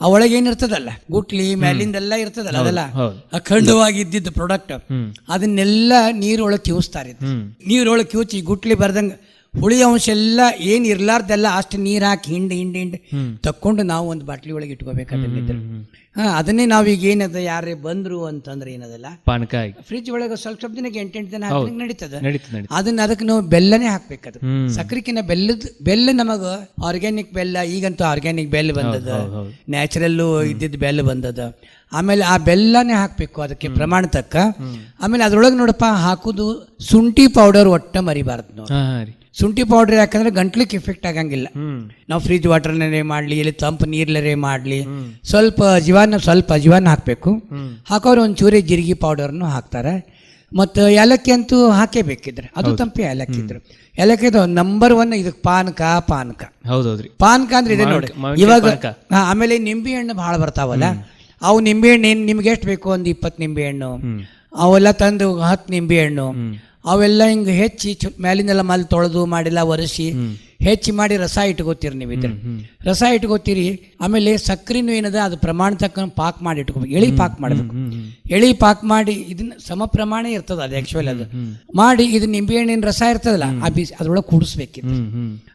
ಆ ಒಳಗೆ ಏನಿರ್ತದಲ್ಲ ಗುಟ್ಲಿ ಮ್ಯಾಲಿಂದೆಲ್ಲ ಇರ್ತದಲ್ಲ, ಅದೆಲ್ಲ ಅಖಂಡವಾಗಿ ಇದ್ದಿದ್ದು ಪ್ರಾಡಕ್ಟ್, ಅದನ್ನೆಲ್ಲ ನೀರೊಳಗೆ ಕಿವಿಸ್ತಾರೆ. ನೀರೊಳಗೆ ಕಿವುಚಿ ಗುಟ್ಲಿ ಬರ್ದಂಗ ಹುಳಿ ಅಂಶ ಎಲ್ಲ ಏನ್ ಇರ್ಲಾರ್ದೆಲ್ಲ ಅಷ್ಟು ನೀರ್ ಹಾಕಿ ಹಿಂಡಿ ತಕ್ಕೊಂಡು ನಾವು ಒಂದು ಬಾಟ್ಲಿ ಒಳಗೆ ಇಟ್ಕೋಬೇಕಾದ್ರೆ ಅದನ್ನೇ ನಾವೀಗ ಏನದ ಯಾರೇ ಬಂದ್ರು ಅಂತಂದ್ರೆ ಏನದಲ್ಲ ಪಾನಕ ಫ್ರಿಜ್ ಒಳಗೆ ಸ್ವಲ್ಪ ದಿನಕ್ಕೆ 8 ದಿನ ಹಾಕಿ ನಡೀತದ. ಅದಕ್ಕೆ ನಾವು ಬೆಲ್ಲನೇ ಹಾಕ್ಬೇಕದು. ಸಕ್ಕರೆಕಿನ್ನ ಬೆಲ್ಲ ನಮಗ ಆರ್ಗ್ಯಾನಿಕ್ ಬೆಲ್ಲ, ಈಗಂತೂ ಆರ್ಗ್ಯಾನಿಕ್ ಬೆಲ್ಲ ಬಂದದ, ನ್ಯಾಚುರಲ್ ಇದ್ದಿದ್ದು ಬೆಲ್ಲ ಬಂದದ. ಆಮೇಲೆ ಆ ಬೆಲ್ಲನೇ ಹಾಕ್ಬೇಕು ಅದಕ್ಕೆ ಪ್ರಮಾಣ ತಕ್ಕ. ಆಮೇಲೆ ಅದ್ರೊಳಗೆ ನೋಡಪ್ಪ ಹಾಕುದು ಶುಂಠಿ ಪೌಡರ್ ಒಟ್ಟ ಮರಿಬಾರ್ದು ನೋಡಿ. ಶುಂಠಿ ಪೌಡರ್ ಯಾಕಂದ್ರೆ ಗಂಟ್ಲಿಕ್ಕೆ ಎಫೆಕ್ಟ್ ಆಗಂಗಿಲ್ಲ. ನಾವು ಫ್ರಿಜ್ ವಾಟರ್ನರೇ ಮಾಡ್ಲಿ, ಇಲ್ಲಿ ತಂಪು ನೀರ್ಲರೇ ಮಾಡ್ಲಿ, ಸ್ವಲ್ಪ ಅಜವಾನ ಹಾಕ್ಬೇಕು. ಹಾಕೋರು ಒಂಚೂರಿ ಜೀರಿಗೆ ಪೌಡರ್ನು ಹಾಕ್ತಾರೆ. ಮತ್ತು ಏಲಕ್ಕಿ ಅಂತೂ ಹಾಕೇಬೇಕಿದ್ರೆ ಅದು ತಂಪಿ ಏಲಕ್ಕಿ ಇದ್ರು. ಏಲಕ್ಕಿ ನಂಬರ್ 1 ಇದಕ್ಕೆ ಪಾನಕ. ಹೌದೌದ್ರಿ. ಪಾನಕ ಅಂದ್ರೆ ಇದೆ ನೋಡಿ ಇವಾಗ. ಆಮೇಲೆ ನಿಂಬೆ ಹಣ್ಣು ಭಾಳ ಬರ್ತಾವಲ್ಲ, ಅವು ನಿಂಬೆ ಹಣ್ಣು ನಿಮ್ಗೆ ಎಷ್ಟು ಬೇಕು, ಒಂದು 20 ನಿಂಬೆ ಹಣ್ಣು ಅವೆಲ್ಲ ತಂದು 10 ನಿಂಬೆ ಹಣ್ಣು ಅವೆಲ್ಲ ಹಿಂಗೆ ಹೆಚ್ಚಿ ಮ್ಯಾಲಿಂದೆಲ್ಲ ಮಲ್ ತೊಳೆದು ಮಾಡಿಲ್ಲ ಒರೆಸಿ ಹೆಚ್ಚಿ ಮಾಡಿ ರಸ ಇಟ್ಕೋತೀರಿ. ನೀವು ಇದ್ರೆ ರಸ ಇಟ್ಕೋತೀರಿ. ಆಮೇಲೆ ಸಕ್ಕರೆನೂ ಏನದ ಅದು ಪ್ರಮಾಣ ತಕ್ಕ ಪಾಕ್ ಮಾಡಿ ಇಟ್ಕೋಬೇಕು. ಎಳಿ ಪಾಕ್ ಮಾಡಬೇಕು. ಎಳಿ ಪಾಕ್ ಮಾಡಿ ಇದನ್ನ ಸಮ ಪ್ರಮಾಣ ಇರ್ತದ ಅದು ಆಕ್ಚುಲಿ. ಅದು ಮಾಡಿ ಇದು ನಿಂಬೆ ಹಣ್ಣಿನ ರಸ ಇರ್ತದಲ್ಲ ಆ ಬೀಸ್ ಅದ್ರೊಳಗೆ ಕೂಡಿಸ್ಬೇಕಿತ್ತು.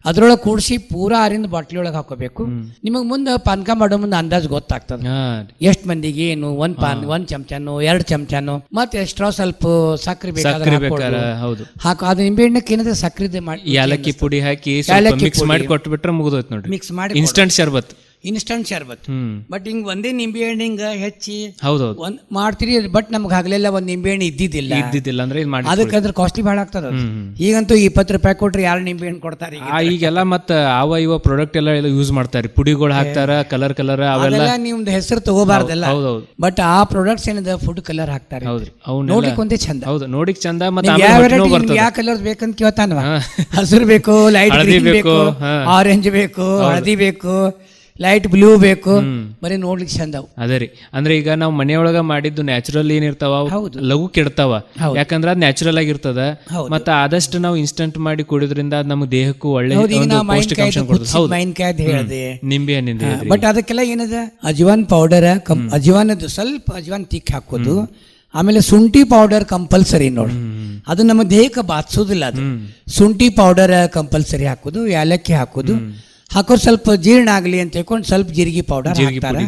ಅದ್ರೊಳಗೆ ಕೂಡಿಸಿ ಪೂರಾ ಆರಿಂದ ಬಾಟ್ಲಿ ಒಳಗೆ ಹಾಕೋಬೇಕು. ನಿಮಗೆ ಮುಂದೆ ಪಾನಕ ಮಾಡೋ ಮುಂದೆ ಅಂದಾಜು ಗೊತ್ತಾಗ್ತದ ಎಷ್ಟು ಮಂದಿಗೆ ಏನು, ಒಂದ್ ಚಮಚನೋ 2 ಚಮಚನೋ ಮತ್ತೆ ಎಕ್ಸ್ಟ್ರಾ ಸ್ವಲ್ಪ ಸಕ್ಕರೆ ಬೇಕಾದ್ರೆ ಹಾಕೋ. ಅದು ನಿಂಬೆ ಹಣ್ಣಕ್ಕೆ ಏನದ ಸಕ್ಕರೆ ಮಾಡಿ ಏಲಕ್ಕಿ ಪುಡಿ ಹಾಕಿ ಮಿಕ್ಸ್ ಮಾಡಿ ಕೊಟ್ಬಿಟ್ರೆ ಮುಗಿದೋಯ್ತು ನೋಡಿ. ಮಿಕ್ಸ್ ಮಾಡಿ ಇನ್ಸ್ಟಂಟ್ ಶರ್ಬತ್. ಬಟ್ ಹಿಂಗ್ ಒಂದೇ ನಿಂಬೆ ಹಣ್ಣು ಹಿಂಗ ಹೆಚ್ಚಿ ಹೌದೌದು ಮಾಡ್ತೀರಿ. ಬಟ್ ನಮ್ಗೆ ಆಗ್ಲೆಲ್ಲ ಒಂದ್ ನಿಂಬೆ ಹಣ್ಣು ಇದ್ದಿದ್ದಿಲ್ಲ ಅಂದ್ರೆ ಅದಕ್ಕೆ ಕಾಸ್ಟ್ಲಿ ಭಾಳ ಆಗ್ತದ. ಈಗಂತೂ 20 ರೂಪಾಯಿ ಕೊಟ್ರೆ 2 ನಿಂಬೆ ಹಣ್ಣು ಕೊಡ್ತಾರೆ. ಈಗೆಲ್ಲ ಮತ್ತ ಅವ ಇವ ಪ್ರಾಡಕ್ಟ್ ಎಲ್ಲ ಯೂಸ್ ಮಾಡ್ತಾರೆ, ಪುಡಿಗಳು ಹಾಕ್ತಾರ, ಕಲರ್ ಅವೆಲ್ಲ ನಿಮ್ದು ಹೆಸರು ತಗೋಬಾರ್ದಲ್ಲ. ಬಟ್ ಆ ಪ್ರಾಡಕ್ಟ್ಸ್ ಏನದ ಫುಡ್ ಕಲರ್ ಹಾಕ್ತಾರೆ. ನೋಡ್ಲಿಕ್ಕೆ ಒಂದೇ ಚಂದ. ಹೌದು, ನೋಡಿಕ್ ಚಂದ. ಮತ್ತೆ ಯಾವ ಕಲರ್ ಬೇಕಂತ ಕೇಳ್ತಾನ. ಹಸಿರು ಬೇಕು, ಲೈಟ್ ಗ್ರೀನ್ ಬೇಕು, ಆರೆಂಜ್ ಬೇಕು, ಹಳದಿ ಬೇಕು, ಲೈಟ್ ಬ್ಲೂ ಬೇಕು, ಬರೀ ನೋಡ್ಲಿಕ್ಕೆ ಚಂದ. ಅದೇ ರೀ. ಅಂದ್ರೆ ಈಗ ನಾವು ಮನೆಯೊಳಗ ಮಾಡಿದ್ದು ನ್ಯಾಚುರಲ್ ಏನಿರ್ತಾವ ಲಘು ಕೆಡ್ತಾವ, ಯಾಕಂದ್ರೆ ಅದ್ ನ್ಯಾಚುರಲ್ ಆಗಿರ್ತದ. ಮತ್ತೆ ಆದಷ್ಟು ನಾವು ಇನ್ಸ್ಟಂಟ್ ಮಾಡಿ ಕುಡಿಯೋದ್ರಿಂದ ಅದ್ ನಮ್ಮ ದೇಹಕ್ಕೂ ಒಳ್ಳೆ ಪೌಷ್ಟಿಕಾಂಶ ಕೊಡುತ್ತೆ. ನಿಂಬೆ ಹಣ್ಣಿಂದ. ಬಟ್ ಅದಕ್ಕೆಲ್ಲ ಏನದ ಅಜವಾನ್ ಪೌಡರ್, ಅಜವಾನದ್ದು ಸ್ವಲ್ಪ ಅಜವಾನ್ ತಿಕ್ ಹಾಕೋದು. ಆಮೇಲೆ ಶುಂಠಿ ಪೌಡರ್ ಕಂಪಲ್ಸರಿ ನೋಡಿ. ಅದು ನಮ್ಮ ದೇಹಕ್ಕೆ ಬಾಧಿಸೋದಿಲ್ಲ. ಅದು ಶುಂಠಿ ಪೌಡರ್ ಕಂಪಲ್ಸರಿ ಹಾಕೋದು, ಏಲಕ್ಕಿ ಹಾಕೋದು. ಹಾಕೋರು ಸ್ವಲ್ಪ ಜೀರ್ಣ ಆಗಲಿ ಅಂತ ಹೇಳ್ಕೊಂಡು ಸ್ವಲ್ಪ ಜೀರಿಗೆ ಪೌಡರ್ ಹಾಕ್ತಾರೆ.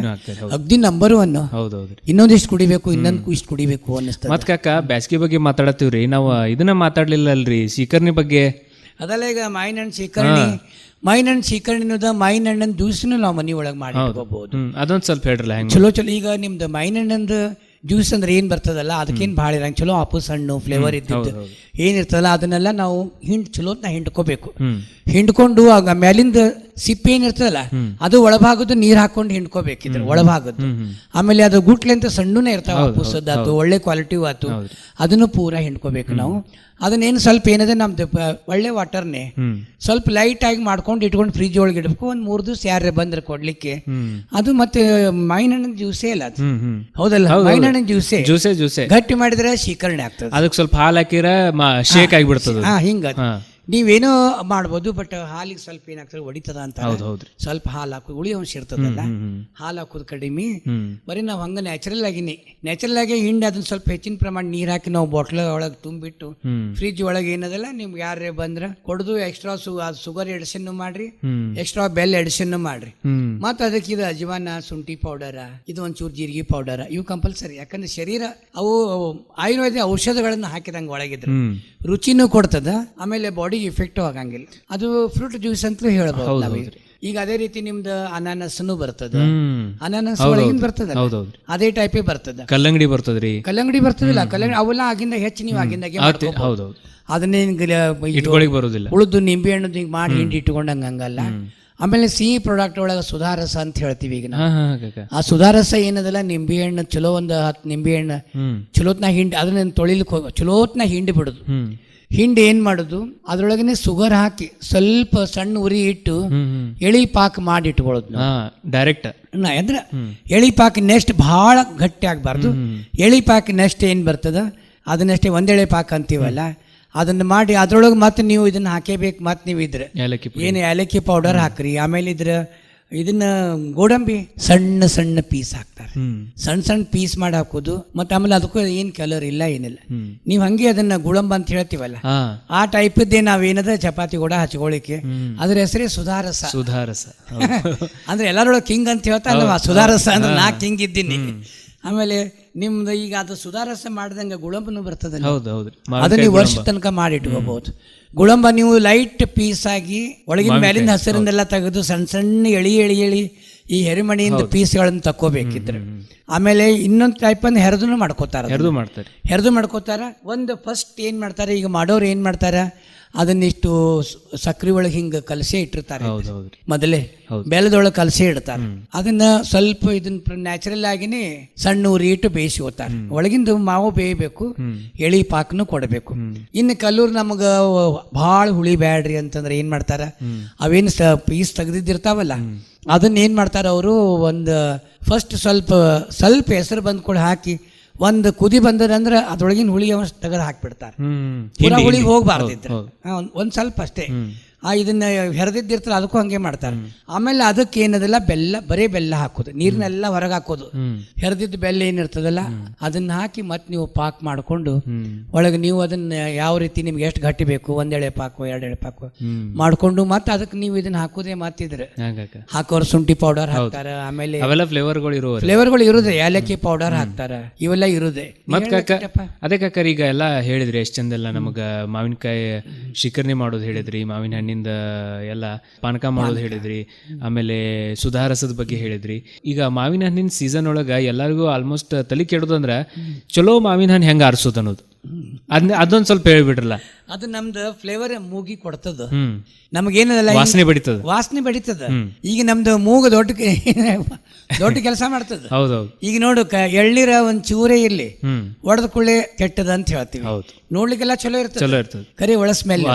ಅಗ್ದಿ ನಂಬರ್ 1. ಇನ್ನೊಂದಿಷ್ಟು ಕುಡಿಬೇಕು, ಇಷ್ಟು ಕುಡಿಬೇಕು ಅನ್ನಿಸ್ತದೆ. ಮತ್ ಕಾಕ ಬ್ಯಾಸ್ಗಿ ಬಗ್ಗೆ ಮಾತಾಡತ್ತೀವ್ರಿ, ನಾವು ಇದನ್ನ ಮಾತಾಡ್ಲಿಲ್ಲ ಅಲ್ರಿ, ಶೀಕರ್ಣಿ ಬಗ್ಗೆ. ಅದೆಲ್ಲ ಈಗ ಮಾವಿನ ಹಣ್ಣು ಶೀಕರ್ಣಿ. ಮಾವಿನ ಹಣ್ಣು ಶೀಕರ್ಣಿನದ ಮಾವಿನ ಹಣ್ಣನ ಜ್ಯೂಸ್ನು ನಾವು ಮನೆ ಒಳಗೆ ಮಾಡಿ ಇಟ್ಕೋಬಹುದು. ಅದೊಂದು ಸ್ವಲ್ಪ ಹೇಳ್ರಲ್ಲ ಹೆಂಗ್. ಚಲೋ ಈಗ ನಿಮ್ದು ಮಾವಿನ ಹಣ್ಣಂದು ಜ್ಯೂಸ್ ಅಂದ್ರೆ ಏನ್ ಬರ್ತದಲ್ಲ ಅದಕ್ಕೇನು ಭಾಳ ಇರಂಗ ಚಲೋ ಆಪೂಸ್ ಹಣ್ಣು ಫ್ಲೇವರ್ ಇದ್ದಿದ್ದು ಏನಿರ್ತದಲ್ಲ ಅದನ್ನೆಲ್ಲ ನಾವು ಚಲೋತ್ನ ಹಿಂಡ್ಕೋಬೇಕು. ಹಿಂಡ್ಕೊಂಡು ಆಗ ಮ್ಯಾಲಿಂದ ಸಿಪ್ಪೆ ಏನಿರ್ತದಲ್ಲ ಅದು ಒಳಭಾಗದ್ದು ನೀರ್ ಹಾಕೊಂಡು ಹಿಂಡ್ಕೋಬೇಕಿದ್ರೆ ಒಳಭಾಗದ್ದು. ಆಮೇಲೆ ಅದು ಗುಟ್ಲೆಂತ ಸಣ್ಣನೇ ಇರ್ತಾವ, ಆಪೂಸದ್ದು ಆತು, ಒಳ್ಳೆ ಕ್ವಾಲಿಟಿ ಆತು, ಅದನ್ನು ಪೂರಾ ಹಿಂಡ್ಕೋಬೇಕು ನಾವು. ಅದನ್ನೇನು ಸ್ವಲ್ಪ ಏನದ ನಮ್ದು ಒಳ್ಳೆ ವಾಟರ್ನೇ ಸ್ವಲ್ಪ ಲೈಟ್ ಆಗಿ ಮಾಡ್ಕೊಂಡು ಇಟ್ಕೊಂಡು ಫ್ರಿಜ್ ಒಳಗೆ ಇಡಬೇಕು. ಒಂದ್ 3 ದಿವಸ ಯಾರೇ ಬಂದ್ರೆ ಕೊಡ್ಲಿಕ್ಕೆ. ಅದು ಮತ್ತೆ ಮಾವಿನ ಹಣ್ಣಿನ ಜ್ಯೂಸೇ ಅಲ್ಲ ಅದು. ಹೌದಲ್ಲ, ಮಾವಿನ ಹಣ್ಣಿನ ಜ್ಯೂಸೇ ಗಟ್ಟಿ ಮಾಡಿದ್ರೆ ಶೀಕರಣೆ ಆಗ್ತದೆ. ಅದಕ್ಕೆ ಸ್ವಲ್ಪ ಹಾಲು ಹಾಕಿರ ಶೇಕ್ ಆಗಿಬಿಡ್ತದೆ. ಹಿಂಗ ನೀವೇನೋ ಮಾಡ್ಬೋದು. ಬಟ್ ಹಾಲಿಗೆ ಸ್ವಲ್ಪ ಏನಾಗ್ತದೆ ಹೊಡಿತದ ಅಂತ. ಸ್ವಲ್ಪ ಹಾಲು ಹಾಕೋದು, ಹುಳಿ ಅಂಶ ಇರ್ತದಲ್ಲ, ಹಾಲು ಹಾಕೋದು ಕಡಿಮೆ. ಬರೀ ನಾವು ಹಂಗ ನ್ಯಾಚುರಲ್ ಆಗಿ ಹಿಂಡಿ ಅದನ್ನ ಸ್ವಲ್ಪ ಹೆಚ್ಚಿನ ಪ್ರಮಾಣ ನೀರ್ ಹಾಕಿ ನಾವು ಬಾಟ್ಲ್ ಒಳಗೆ ತುಂಬಿಟ್ಟು ಫ್ರಿಜ್ ಒಳಗೆ ಏನದಲ್ಲ ನಿಮ್ಗೆ ಯಾರೇ ಬಂದ್ರ ಕೊಡುದು. ಎಕ್ಸ್ಟ್ರಾ ಶುಗರ್ ಎಡಿಷನ್ ಮಾಡ್ರಿ, ಎಕ್ಸ್ಟ್ರಾ ಬೆಲ್ ಎಡಿಷನ್ ಮಾಡ್ರಿ. ಮತ್ತ ಅದಕ್ಕೆ ಇದು ಅಜವಾನ, ಶುಂಠಿ ಪೌಡರ್, ಇದು ಒಂಚೂರು ಜೀರಿಗೆ ಪೌಡರ್, ಇವು ಕಂಪಲ್ಸರಿ. ಯಾಕಂದ್ರೆ ಶರೀರ ಅವು ಆಯುರ್ವೇದ ಔಷಧಗಳನ್ನ ಹಾಕಿದಂಗ ಒಳಗಿದ್ರು ರುಚಿನೂ ಕೊಡ್ತದ. ಆಮೇಲೆ ಬಾಡಿ ಇಫೆಕ್ಟ್ ಆಗಂಗಿಲ್ಲ. ಅದು ಫ್ರೂಟ್ ಜ್ಯೂಸ್ ಅಂತ ಹೇಳ್ಬೋದು. ಈಗ ಅದೇ ರೀತಿ ನಿಮ್ದು ಅನಾನಸ್ನು ಬರ್ತದ. ಅನಾನಸ್ ಒಳಗಿಂದ ಬರ್ತದ, ಅದೇ ಟೈಪೇ ಬರ್ತದ. ಕಲ್ಲಂಗಡಿ ಬರ್ತದ್ರಿ. ಕಲ್ಲಂಗಡಿ ಬರ್ತದಿಲ್ಲ, ಕಲ್ಲಂಗಡಿ ಅವೆಲ್ಲ ಆಗಿಂದ ಹೆಚ್ಚು ನೀವು ಆಗಿಂದಾಗೆ ಅದನ್ನೇ ಇಟ್ಕೊಳಿಕ್ ಬರೋದಿಲ್ಲ. ಉಳಿದು ನಿಂಬೆ ಹಣ್ಣು ಹಿಂಗ್ ಮಾಡಿ ಹಿಂಡಿ ಇಟ್ಕೊಂಡಂಗ ಹಂಗಲ್ಲ. ಆಮೇಲೆ ಸಿಹಿ ಪ್ರಾಡಕ್ಟ್ ಒಳಗೆ ಸುಧಾರಸ ಅಂತ ಹೇಳ್ತೀವಿ ಈಗ ನಾವು. ಆ ಸುಧಾರಸ ಏನದಲ್ಲ ನಿಂಬೆ ಹಣ್ಣು ಚಲೋ ಒಂದು 10 ನಿಂಬೆ ಹಣ್ಣು ಚಲೋತ್ನ ಹಿಂಡಿ ಅದನ್ನ ತೊಳಿಲಿಕ್ಕೆ ಚಲೋತ್ನ ಹಿಂಡಿ ಬಿಡುದು. ಹಿಂಡಿ ಏನ್ ಮಾಡೋದು, ಅದ್ರೊಳಗನೆ ಶುಗರ್ ಹಾಕಿ ಸ್ವಲ್ಪ ಸಣ್ಣ ಉರಿ ಇಟ್ಟು ಎಳಿ ಪಾಕ ಮಾಡಿ ಇಟ್ಕೊಳ್ಳೋದು ಡೈರೆಕ್ಟ್. ಅಂದ್ರೆ ಎಳಿ ಪಾಕ ನೆಕ್ಸ್ಟ್ ಭಾಳ ಗಟ್ಟಿ ಆಗಬಾರ್ದು. ಎಳಿ ಪಾಕ ನೆಕ್ಸ್ಟ್ ಏನು ಬರ್ತದ ಅದನ್ನಷ್ಟೇ ಒಂದೆಳೆ ಪಾಕ ಅಂತೀವಲ್ಲ, ಅದನ್ನ ಮಾಡಿ ಅದ್ರೊಳಗೆ ಮತ್ತೆ ನೀವು ಇದನ್ನ ಹಾಕೇಬೇಕು. ಮತ್ತೆ ನೀವು ಇದ್ರೆ ಏನು ಏಲಕ್ಕಿ ಪೌಡರ್ ಹಾಕ್ರಿ. ಆಮೇಲೆ ಇದ್ರ ಇದನ್ನ ಗೋಡಂಬಿ ಸಣ್ಣ ಸಣ್ಣ ಪೀಸ್ ಹಾಕ್ತಾರೆ, ಸಣ್ಣ ಸಣ್ಣ ಪೀಸ್ ಮಾಡಿ ಹಾಕೋದು. ಮತ್ತೆ ಆಮೇಲೆ ಅದಕ್ಕೂ ಏನ್ ಕಲರ್ ಇಲ್ಲ ಏನಿಲ್ಲ. ನೀವು ಹಂಗೆ ಅದನ್ನ ಗುಳಂಬ ಅಂತ ಹೇಳ್ತೀವಲ್ಲ, ಆ ಟೈಪದ್ದೇ ನಾವೇನದ ಚಪಾತಿ ಕೂಡ ಹಚ್ಕೊಳ್ಳಿಕ್ಕೆ ಅದ್ರ ಹೆಸರೇ ಸುಧಾರಸ. ಸುಧಾರಸ ಅಂದ್ರೆ ಎಲ್ಲರೊಳಗೆ ಕಿಂಗ್ ಅಂತ ಹೇಳ್ತಾರಲ್ವ, ಸುಧಾರಸ ಅಂದ್ರೆ ನಾ ಕಿಂಗ್ ಇದ್ದೀನಿ. ಆಮೇಲೆ ನಿಮ್ದು ಈಗ ಅದು ಸುಧಾರಸ ಮಾಡಿದಂಗೆ ಗುಳಂಬನು ಬರ್ತದೆ, ಅದನ್ನ ನೀವು ವರ್ಷ ತನಕ ಮಾಡಿ ಇಟ್ಕೋಬಹುದು. ಗುಳಂಬ ನೀವು ಲೈಟ್ ಪೀಸ್ ಆಗಿ ಒಳಗಿನ ಮೇಲಿನ ಹಸಿರನ್ನೆಲ್ಲ ತೆಗೆದು ಸಣ್ಣ ಸಣ್ಣ ಎಳಿ ಎಳಿ ಎಳಿ ಈ ಹೆರಿಮಣಿಯಿಂದ ಪೀಸ್ಗಳನ್ನು ತಕ್ಕೋಬೇಕಿದ್ರೆ. ಆಮೇಲೆ ಇನ್ನೊಂದು ಟೈಪ್ ಅಂದ್ರೆ ಹೆರದು ಮಾಡ್ಕೋತಾರ. ಒಂದು ಫಸ್ಟ್ ಏನ್ ಮಾಡ್ತಾರೆ, ಈಗ ಮಾಡೋರು ಏನ್ ಮಾಡ್ತಾರ, ಅದನ್ನಿಷ್ಟು ಸಕ್ರೆ ಒಳಗೆ ಹಿಂಗ ಕಲಸೆ ಇಟ್ಟಿರ್ತಾರೆ, ಮೊದಲೇ ಬೆಲ್ಲದೊಳಗೆ ಕಲಸೆ ಇಡ್ತಾರೆ. ಅದನ್ನ ಸ್ವಲ್ಪ ಇದನ್ನ ನ್ಯಾಚುರಲ್ ಆಗಿನೇ ಸಣ್ಣ ಉರಿ ಇಟ್ಟು ಬೇಯಿಸ್ಕೋತಾರೆ. ಒಳಗಿಂದ ಮಾವು ಬೇಯಬೇಕು, ಎಳಿ ಪಾಕನು ಕೊಡಬೇಕು. ಇನ್ನು ಕಲ್ಲೂರು ನಮಗ ಭಾಳ ಹುಳಿ ಬ್ಯಾಡ್ರಿ ಅಂತಂದ್ರೆ ಏನ್ ಮಾಡ್ತಾರ, ಅವೇನು ಪೀಸ್ ತೆಗೆದಿರ್ತಾವಲ್ಲ ಅದನ್ನ ಏನ್ ಮಾಡ್ತಾರ ಅವರು, ಒಂದು ಫಸ್ಟ್ ಸ್ವಲ್ಪ ಹೆಸರು ಬಂದ್ ಕೂಡ ಹಾಕಿ ಒಂದು ಕುದಿ ಬಂದ್ರೆ ಅದ್ರೊಳಗಿನ ಹುಳಿ ಅಂಶ ತೆಗೆದು ಹಾಕ್ಬಿಡ್ತಾರೆ. ಪೂರಾ ಹುಳಿ ಹೋಗ್ಬಾರ್ದಿದ್ರೆ ಒಂದ್ ಸ್ವಲ್ಪ ಅಷ್ಟೇ. ಇದನ್ನ ಹೆರದಿದ್ದಿರ್ತಾರೆ ಅದಕ್ಕೂ ಹಂಗೆ ಮಾಡ್ತಾರೆ. ಆಮೇಲೆ ಅದಕ್ಕೆ ಏನದಲ್ಲ ಬರೀ ಬೆಲ್ಲ ಹಾಕೋದು, ನೀರ್ನೆಲ್ಲ ಹೊರಗೆ ಹಾಕೋದು. ಹೆರದಿದ್ದ ಬೆಲ್ಲ ಏನಿರ್ತದಲ್ಲ ಅದನ್ನ ಹಾಕಿ ಮತ್ತೆ ನೀವು ಪಾಕ್ ಮಾಡ್ಕೊಂಡು ಒಳಗೆ ನೀವು ಅದನ್ನ ಯಾವ ರೀತಿ ನಿಮ್ಗೆ ಎಷ್ಟು ಗಟ್ಟಿ ಬೇಕು, ಒಂದೆಳೆ ಪಾಕು ಎರಡೆಳೆ ಪಾಕು ಮಾಡ್ಕೊಂಡು ಮತ್ತೆ ಅದಕ್ಕೆ ನೀವು ಇದನ್ನ ಹಾಕೋದೇ ಮಾತಿದ್ರೆ ಹಾಕೋರು ಶುಂಠಿ ಪೌಡರ್ ಹಾಕ್ತಾರ. ಆಮೇಲೆ ಫ್ಲೇವರ್ಗಳು ಇರುದೆ, ಏಲಕ್ಕಿ ಪೌಡರ್ ಹಾಕ್ತಾರ, ಇವೆಲ್ಲ ಇರುದೆ. ಅದೇ ಕಾಕರ್ ಈಗ ಎಲ್ಲ ಹೇಳಿದ್ರಿ ಎಷ್ಟು ಚಂದೆಲ್ಲ ನಮಗ ಮಾವಿನಕಾಯಿ ಶಿಕರ್ಣಿ ಮಾಡೋದು ಹೇಳಿದ್ರಿ, ಮಾವಿನ ಹಣ್ಣಿಂದ ಎಲ್ಲ ಪಾನಕ ಮಾಡೋದು ಹೇಳಿದ್ರಿ, ಆಮೇಲೆ ಸುಧಾರಸದ ಬಗ್ಗೆ ಹೇಳಿದ್ರಿ. ಈಗ ಮಾವಿನ ಹಣ್ಣಿನ ಸೀಸನ್ ಒಳಗ ಎಲ್ಲರಿಗೂ ಆಲ್ಮೋಸ್ಟ್ ತಲೆ ಕೆಡೋದು ಅಂದ್ರ ಚಲೋ ಮಾವಿನ ಹಣ್ಣು ಹೆಂಗ ಆರಿಸೋದು ಅನ್ನೋದು, ಅದೊಂದ್ ಸ್ವಲ್ಪ ಹೇಳ್ಬಿಡ್ರಲ್ಲ. ಅದು ನಮ್ದು ಫ್ಲೇವರ್ ಮೂಗಿ ಕೊಡ್ತದ, ನಮಗೇನದಲ್ಲ ವಾಸನೆ ಬಡಿತದ. ಈಗ ನಮ್ದು ಮೂಗು ದೊಡ್ಡ ಕೆಲಸ ಮಾಡ್ತದ. ಈಗ ನೋಡು ಎಳ್ನೀರ ಒಂದ್ ಚೂರೇ ಇರ್ಲಿ ಒಡೆದ ಕುಳ್ಳೆ ಕೆಟ್ಟದ ಅಂತ ಹೇಳ್ತೀವಿ. ನೋಡ್ಲಿಕ್ಕೆಲ್ಲ ಚಲೋ ಇರ್ತದೆ, ಕರಿ ಒಳ ಸ್ಮೆಲ್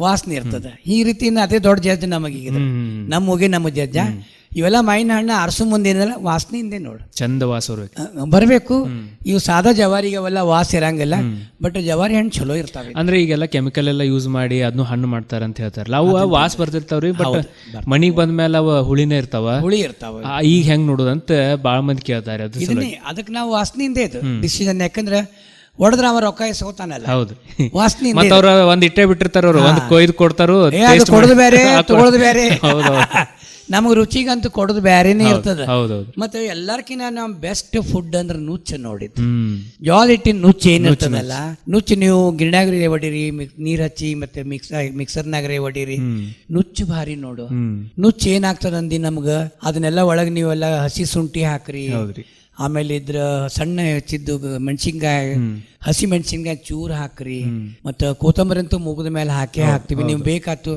ವಾಸನೆ ಇರ್ತದ. ಈ ರೀತಿ ಅದೇ ದೊಡ್ಡ ಜಡ್ಜ್ ನಮಗೀಗ, ನಮ್ಮ ಮೂಗೆ ನಮ್ಮ ಜಡ್ಜ. ಇವೆಲ್ಲ ಮಾವಿನ ಹಣ್ಣು ಅರಸು ಮುಂದೇನಲ್ಲ ವಾಸನೆಯಿಂದೆ ನೋಡು, ಚಂದ ವಾಸ ಬರಬೇಕು. ಇವು ಸಾದಾ ಜವಾರಿಗೆ ಅವೆಲ್ಲ ವಾಸ ಇರಂಗಿಲ್ಲ, ಬಟ್ ಜವಾರಿ ಹಣ್ಣು ಚಲೋ ಇರ್ತಾವೆ. ಅಂದ್ರೆ ಈಗೆಲ್ಲ ಕೆಮಿಕಲ್ ಎಲ್ಲ ಯೂಸ್ ಮಾಡಿ ಅದನ್ನು ಹಣ್ಣು ಮಾಡ್ತಾರ ಅಂತ ಹೇಳ್ತಾರಲ್ಲ, ಅವು ವಾಸ ಬರ್ತಿರ್ತಾವ್ರಿ, ಬಟ್ ಮನಿಗ್ ಬಂದ್ಮೇಲೆ ಅವ ಹುಳಿ ಇರ್ತಾವ. ಈಗ ಹೆಂಗ್ ನೋಡುದಂತ ಬಾಳ ಮಂದಿ ಕೇಳ್ತಾರೆ. ಅದಕ್ಕೆ ನಾವು ವಾಸನೆಯಿಂದೇ ಇದು ಡಿಸಿಷನ್. ಯಾಕಂದ್ರೆ ಹೊಡೆದ್ರ ಅವ ರೊಕ್ಕ ಇಸ್ಕೋತಾನಲ್ಲ, ಹೌದು ವಾಸನೆ ಅವ್ರ ಒಂದ್ ಇಟ್ಟೆ ಬಿಟ್ಟಿರ್ತಾರ, ಅವ್ರು ಒಂದ್ ಕೊಯ್ದು ಕೊಡ್ತಾರೋ, ಕೊಡೋದು ಬೇರೆ ತಗೊಳ್ಳೋದು ಬೇರೆ. ನಮಗೆ ರುಚಿಗಂತೂ ಕೊಡೋದು ಬೇರೆನೇ ಇರ್ತದ. ಮತ್ತೆ ಎಲ್ಲರ್ಕಿನ್ನ ನಮ್ ಬೆಸ್ಟ್ ಫುಡ್ ಅಂದ್ರೆ ನುಚ್ಚು ನೋಡಿದ್ದು. ಜೋಳ ಹಿಟ್ಟಿನ ನುಚ್ಚು ಏನಿರ್ತದಲ್ಲ, ನುಚ್ಚು ನೀವು ಗಿರಣಾಗ್ರಿ ಹೊಡಿರಿ, ನೀರ್ ಹಚ್ಚಿ ಮತ್ತೆ ಮಿಕ್ಸರ್ನಾಗ್ರೆ ಹೊಡಿರಿ, ನುಚ್ಚು ಭಾರಿ ನೋಡು. ನುಚ್ಚು ಏನಾಗ್ತದ ಅಂದಿ ನಮ್ಗ, ಅದನ್ನೆಲ್ಲ ಒಳಗೆ ನೀವೆಲ್ಲ ಹಸಿ ಶುಂಠಿ ಹಾಕ್ರಿ, ಆಮೇಲೆ ಇದ್ರ ಸಣ್ಣ ಹೆಚ್ಚಿದ್ದು ಮೆಣಸಿನ್ಕಾಯಿ, ಹಸಿ ಮೆಣಸಿನ್ಕಾಯಿ ಚೂರು ಹಾಕ್ರಿ, ಮತ್ತು ಕೊತ್ತಂಬರಿ ಅಂತೂ ಮುಗಿದ ಮೇಲೆ ಹಾಕ್ತಿವಿ. ನೀವು ಬೇಕಾತು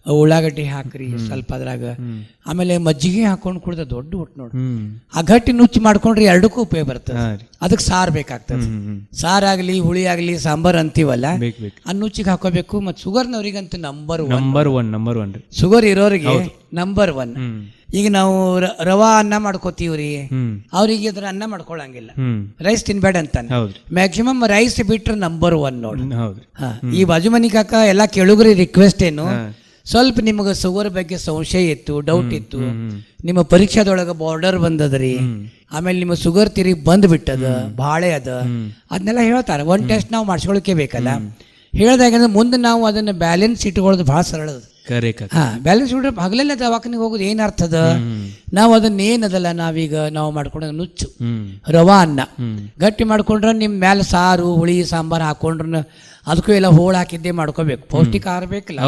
ಉಳ್ಳಾಗಡ್ಡಿ ಹಾಕ್ರಿ ಸ್ವಲ್ಪ ಅದ್ರಾಗ. ಆಮೇಲೆ ಮಜ್ಜಿಗೆ ಹಾಕೊಂಡು ಕುಡ್ದ ದೊಡ್ಡ ಒಟ್ಟು ನೋಡು. ಆ ಗಟ್ಟಿ ನುಚ್ಚು ಮಾಡ್ಕೊಂಡ್ರೆ ಎರಡಕ್ಕೂ ಉಪಯೋಗ ಬರ್ತದೆ. ಅದಕ್ಕೆ ಸಾರು ಬೇಕಾಗ್ತದೆ. ಸಾರಾಗ್ಲಿ ಹುಳಿ ಆಗ್ಲಿ ಸಾಂಬಾರ್ ಅಂತೀವಲ್ಲ, ಆ ನುಚ್ಚಿಗೆ ಹಾಕೋಬೇಕು. ಮತ್ತೆ ಶುಗರ್ನವ್ರಿಗಂತೂ ನಂಬರ್ ಒನ್ ಶುಗರ್ ಇರೋರಿಗೆ ನಂಬರ್ 1. ಈಗ ನಾವು ರವಾ ಅನ್ನ ಮಾಡ್ಕೋತೀವ್ರಿ, ಅವ್ರಿಗೆ ಅದ್ರ ಅನ್ನ ಮಾಡ್ಕೊಳಂಗಿಲ್ಲ, ರೈಸ್ ತಿನ್ಬೇಡ ಅಂತಾನೆ. ಮ್ಯಾಕ್ಸಿಮಮ್ ರೈಸ್ ಬಿಟ್ರೆ ನಂಬರ್ 1 ನೋಡಿ. ಈ ಬಾಜು ಮನಿ ಕಾಕ ಎಲ್ಲ ಕೇಳುಗ್ರಿ ರಿಕ್ವೆಸ್ಟ್ ಏನು, ಸ್ವಲ್ಪ ನಿಮಗೆ ಶುಗರ್ ಬಗ್ಗೆ ಸಂಶಯ ಇತ್ತು, ಡೌಟ್ ಇತ್ತು, ನಿಮ್ಮ ಪರೀಕ್ಷಾದೊಳಗೆ ಬಾರ್ಡರ್ ಬಂದದ್ರಿ, ಆಮೇಲೆ ನಿಮ್ಮ ಶುಗರ್ ತಿರುಗಿ ಬಂದ್ ಬಿಟ್ಟದ, ಬಾಳೆ ಅದ, ಅದನ್ನೆಲ್ಲ ಹೇಳ್ತಾರೆ. ಒಂದ್ ಟೆಸ್ಟ್ ನಾವು ಮಾಡಿಸ್ಕೊಳಕ್ಕೆ ಬೇಕಲ್ಲ. ಹೇಳ್ದಾಗ ಮುಂದೆ ನಾವು ಅದನ್ನ ಬ್ಯಾಲೆನ್ಸ್ ಇಟ್ಕೊಳ್ಳೋದು ಬಹಳ ಸರಳ. ಬ್ಯಾಲೆನ್ಸ್ ಇಟ್ರೆ ಹಗಲೆಲ್ಲ ದವಾಖಾನಿಗೆ ಹೋಗೋದು ಏನ್ ಅರ್ಥದ? ನಾವು ಅದನ್ನ ಏನದಲ್ಲ, ನಾವು ಮಾಡ್ಕೊಂಡ ನುಚ್ಚು ರವಾ ಅನ್ನ ಗಟ್ಟಿ ಮಾಡ್ಕೊಂಡ್ರ ನಿಮ್ ಮ್ಯಾಲ ಸಾರು ಹುಳಿ ಸಾಂಬಾರ್ ಹಾಕೊಂಡ್ರ ಅದಕ್ಕೂ ಎಲ್ಲ ಹೋಳು ಹಾಕಿದ್ದೇ ಮಾಡ್ಕೋಬೇಕು. ಪೌಷ್ಟಿಕ ಆಹಾರ ಬೇಕಲ್ಲ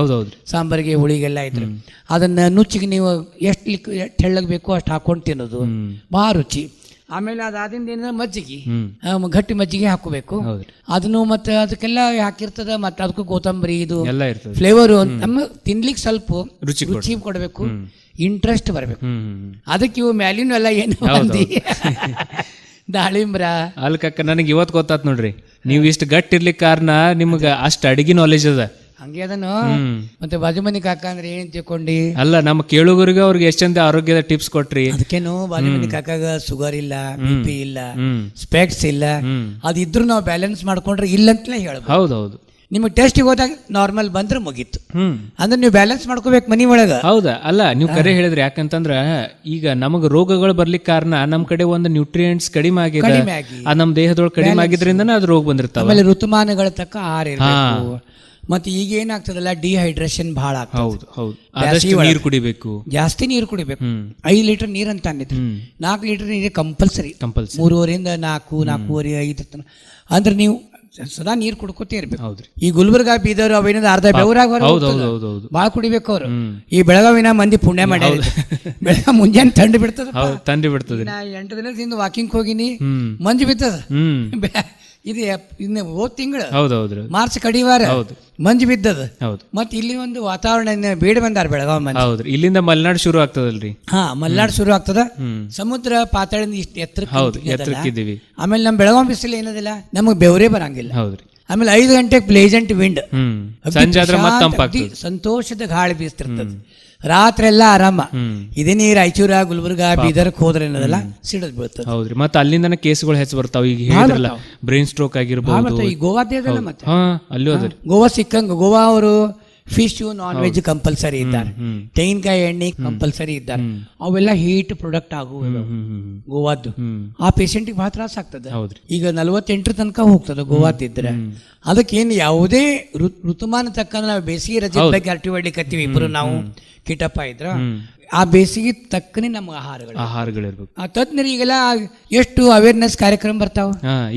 ಸಾಂಬಾರಿಗೆ ಹುಳಿಗೆಲ್ಲ ಇದ್ರೆ. ಅದನ್ನ ನುಚ್ಚಿಗೆ ನೀವು ಎಷ್ಟು ತೆಳ್ಳಗ್ ಬೇಕು ಅಷ್ಟು ಹಾಕೊಂಡು ತಿನ್ನೋದು ಬಹಳ ರುಚಿ. ಆಮೇಲೆ ಅದಾದಿಂದ ಏನ ಮಜ್ಜಿಗೆ, ಗಟ್ಟಿ ಮಜ್ಜಿಗೆ ಹಾಕೋಬೇಕು. ಅದನ್ನು ಮತ್ತೆ ಅದಕ್ಕೆಲ್ಲ ಹಾಕಿರ್ತದ. ಮತ್ತೆ ಅದಕ್ಕೂ ಕೊತ್ತಂಬರಿ ಇದು ಫ್ಲೇವರ್ ನಮ್ಮ ತಿನ್ಲಿಕ್ಕೆ ಸ್ವಲ್ಪ ರುಚಿ ಕೊಡಬೇಕು, ಇಂಟ್ರೆಸ್ಟ್ ಬರಬೇಕು. ಅದಕ್ಕೆ ಇವು ಮ್ಯಾಲಿನ ಎಲ್ಲ ಏನು ದಾಳಿಂಬ್ರ. ಅಲ್ ಕಕ್ಕ ನನಗೆ ಇವತ್ತು ಗೊತ್ತಾತ್ ನೋಡ್ರಿ, ನೀವು ಇಷ್ಟು ಗಟ್ಟಿ ಇರ್ಲಿಕ್ಕೆ ಕಾರಣ ನಿಮ್ಗೆ ಅಷ್ಟು ಅಡಿಗೆ ನಾಲೆಜ್ ಅದ. ಹಂಗೆ ಅದನ್ನು ಮತ್ತೆ ಬಾಜು ಮನಿ ಕಾಕ ಅಂದ್ರೆ ಏನ್ ತಿಳ್ಕೊಂಡಿ? ಅಲ್ಲ, ನಮ್ಮ ಕೇಳುಗರಿಗೆ ಅವ್ರಿಗೆ ಎಷ್ಟ್ ಚಂದ ಆರೋಗ್ಯದ ಟಿಪ್ಸ್ ಕೊಟ್ರಿ. ಅದಕ್ಕೇನು ಬಾಜು ಮನಿ ಕಾಕಾಗ ಶುಗರ್ ಇಲ್ಲ, BP ಇಲ್ಲ, ಸ್ಪೆಕ್ಟ್ಸ್ ಇಲ್ಲ. ಅದಿದ್ರು ನಾವು ಬ್ಯಾಲೆನ್ಸ್ ಮಾಡ್ಕೊಂಡ್ರೆ ಇಲ್ಲಂತಲೇ ಹೇಳ್ಬೋದು. ಹೌದೌದು. ನಿಮಗೆ ಟೆಸ್ಟಿಗೆ ಹೋದಾಗ ನಾರ್ಮಲ್ ಬಂದ್ರೆ ಮುಗೀತು. ಅಂದ್ರೆ ನೀವು ಬ್ಯಾಲೆನ್ಸ್ ಮಾಡ್ಕೋಬೇಕು ಮನಿ ಒಳಗ. ಹೌದಾ? ಅಲ್ಲ, ನೀವು ಕರೆ ಹೇಳಿದ್ರಿ. ಯಾಕಂತಂದ್ರ ಈಗ ನಮಗ್ ರೋಗಗಳು ಬರ್ಲಿಕ್ಕೆ ಕಾರಣ ನಮ್ ಕಡೆ ಒಂದು ನ್ಯೂಟ್ರಿಯೆಂಟ್ಸ್ ಕಡಿಮೆ ಆಗಿದೆ, ಅದು ನಮ್ ದೇಹದೊಳಗೆ ಕಡಿಮೆ ಆಗಿದ್ರಿಂದನೇ ಅದು ರೋಗ ಬಂದಿರ್ತಾವ. ಆಮೇಲೆ ಋತುಮಾನಗಳ ತಕ್ಕ ಆಹಾರ ಇರಬೇಕು. ಮತ್ತೆ ಈಗ ಏನಾಗ್ತದಲ್ಲ, ಡಿಹೈಡ್ರೇಷನ್ ಬಹಳ ಆಗ್ತದೆ. ಹೌದು ಹೌದು. ಆದಷ್ಟು ನೀರು ಕುಡಿಬೇಕು, ಜಾಸ್ತಿ ನೀರು ಕುಡಿಬೇಕು. 5 ಲೀಟರ್ ನೀರು ಅಂತ ಅಂದಿದ್ರು. 4 ಲೀಟರ್ ನೀರು ಕಂಪಲ್ಸರಿ. 3.5 4, 4.5, 5 ಅಂದ್ರೆ ನೀವು ಸದಾ ನೀರು ಕುಡ್ಕೋತೇ ಇರ್ಬೇಕು. ಹೌದ್ರಿ. ಈ ಗುಲ್ಬರ್ಗ ಬೀದರ್ ಅವೇನದ ಅರ್ಧ ಬೆವರಾಗ ಬಾಳ ಕುಡಿಬೇಕು ಅವ್ರು. ಈ ಬೆಳಗಾವಿನ ಮಂದಿ ಪುಣ್ಯ ಮಾಡ್ಯಾರ. ಬೆಳಗಾವಿ ಮುಂಜಾನೆ ಥಂಡಿ ಬಿಡ್ತದ, ಥಂಡಿ ಬಿಡ್ತದೆ. 8 ದಿನದಿಂದ ವಾಕಿಂಗ್ ಹೋಗಿನಿ, ಮಂಜು ಬಿತ್ತದ. ಇದು ಇನ್ನು ಹೋದ್ ತಿಂಗಳು ಮಾರ್ಚ್ ಕಡಿವಾರ ಮಂಜು ಬಿದ್ದದ. ಮತ್ ಇಲ್ಲಿ ಒಂದು ವಾತಾವರಣ ಬೇಡ ಬಂದಾರ ಬೆಳಗಾವಿ ಮಂದಿ. ಹೌದ್ರಿ. ಇಲ್ಲಿಂದ ಮಲೆನಾಡು ಶುರು ಆಗ್ತದಲ್ರಿ. ಮಲೆನಾಡು ಶುರು ಆಗ್ತದ. ಸಮುದ್ರ ಪಾತಾಳದಿಂದ ಇಷ್ಟು ಎತ್ತರಕ್ಕಿದ್ದೀವಿ. ಆಮೇಲೆ ನಮ್ ಬೆಳಗಾವಿ ಬಿಸಿಲು ಏನದಿಲ್ಲ, ನಮಗ್ ಬೆವರೇ ಬರಂಗಿಲ್ಲ. ಹೌದ್ರಿ. ಆಮೇಲೆ 5 ಗಂಟೆಗೆ ಪ್ಲೇಜೆಂಟ್ ವಿಂಡ್, ಸಂತೋಷದ ಗಾಳಿ ಬೀಸ್ತಿರ್ತದ. ರಾತ್ರಿ ಎಲ್ಲ ಆರಾಮ. ಇದೇ ನೀರು ರಾಯಚೂರ, ಗುಲ್ಬರ್ಗ, ಬೀದರ್ಕ್ ಹೋದ್ರೆ ಏನದಲ್ಲ ಸಿಡದ್ ಬೀಳ್ತದೆ. ಹೌದ್ರಿ. ಮತ್ತೆ ಅಲ್ಲಿಂದ ಕೇಸ್ಗಳು ಹೆಚ್ಚು ಬರ್ತಾವ. ಈಗ ಹೇಳಿದ್ರಲ್ಲ, ಬ್ರೈನ್ ಸ್ಟ್ರೋಕ್ ಆಗಿರ್ಬೋದು. ಈ ಗೋವಾದ ಮತ್ತೆ ಅಲ್ಲಿ ಗೋವಾ ಸಿಕ್ಕಂಗ ಗೋವಾ ಅವರು ಫಿಶ್, ನಾನ್ ವೆಜ್ ಕಂಪಲ್ಸರಿ ಇದ್ದಾರೆ. ತೆಂಗಿನಕಾಯಿ ಎಣ್ಣೆ ಕಂಪಲ್ಸರಿ ಇದ್ದಾರೆ. ಅವೆಲ್ಲ ಹೀಟ್ ಪ್ರೊಡಕ್ಟ್ ಆಗುವ ಗೋವಾದ್ದು. ಆ ಪೇಷಂಟ್ಗೆ ಬಹಳ ತ್ರಾಸ ಆಗ್ತದೆ. ಈಗ 48 ತನಕ ಹೋಗ್ತದೆ ಗೋವಾದಿದ್ರೆ. ಅದಕ್ಕೇನು ಯಾವುದೇ ಋತುಮಾನ ತಕ್ಕ ನಾವು ಬೇಸಿಗೆ ರಜೆ ಬಗ್ಗೆ ಅರಟಿ ಹೊಡ್ಲಿಕ್ಕತ್ತೀವಿ ಇಬ್ರು ನಾವು ಕಿಟಪ್ಪ ಇದ್ರ. ಆ ಬೇಸಿಗೆ ತಕ್ಕನೆ ನಮ್ಮ ಆಹಾರಗಳಿರ್ಬೇಕು. ತಜ್ಞರು ಈಗೆಲ್ಲ ಎಷ್ಟು ಅವೇರ್ನೆಸ್ ಕಾರ್ಯಕ್ರಮ ಬರ್ತಾವ.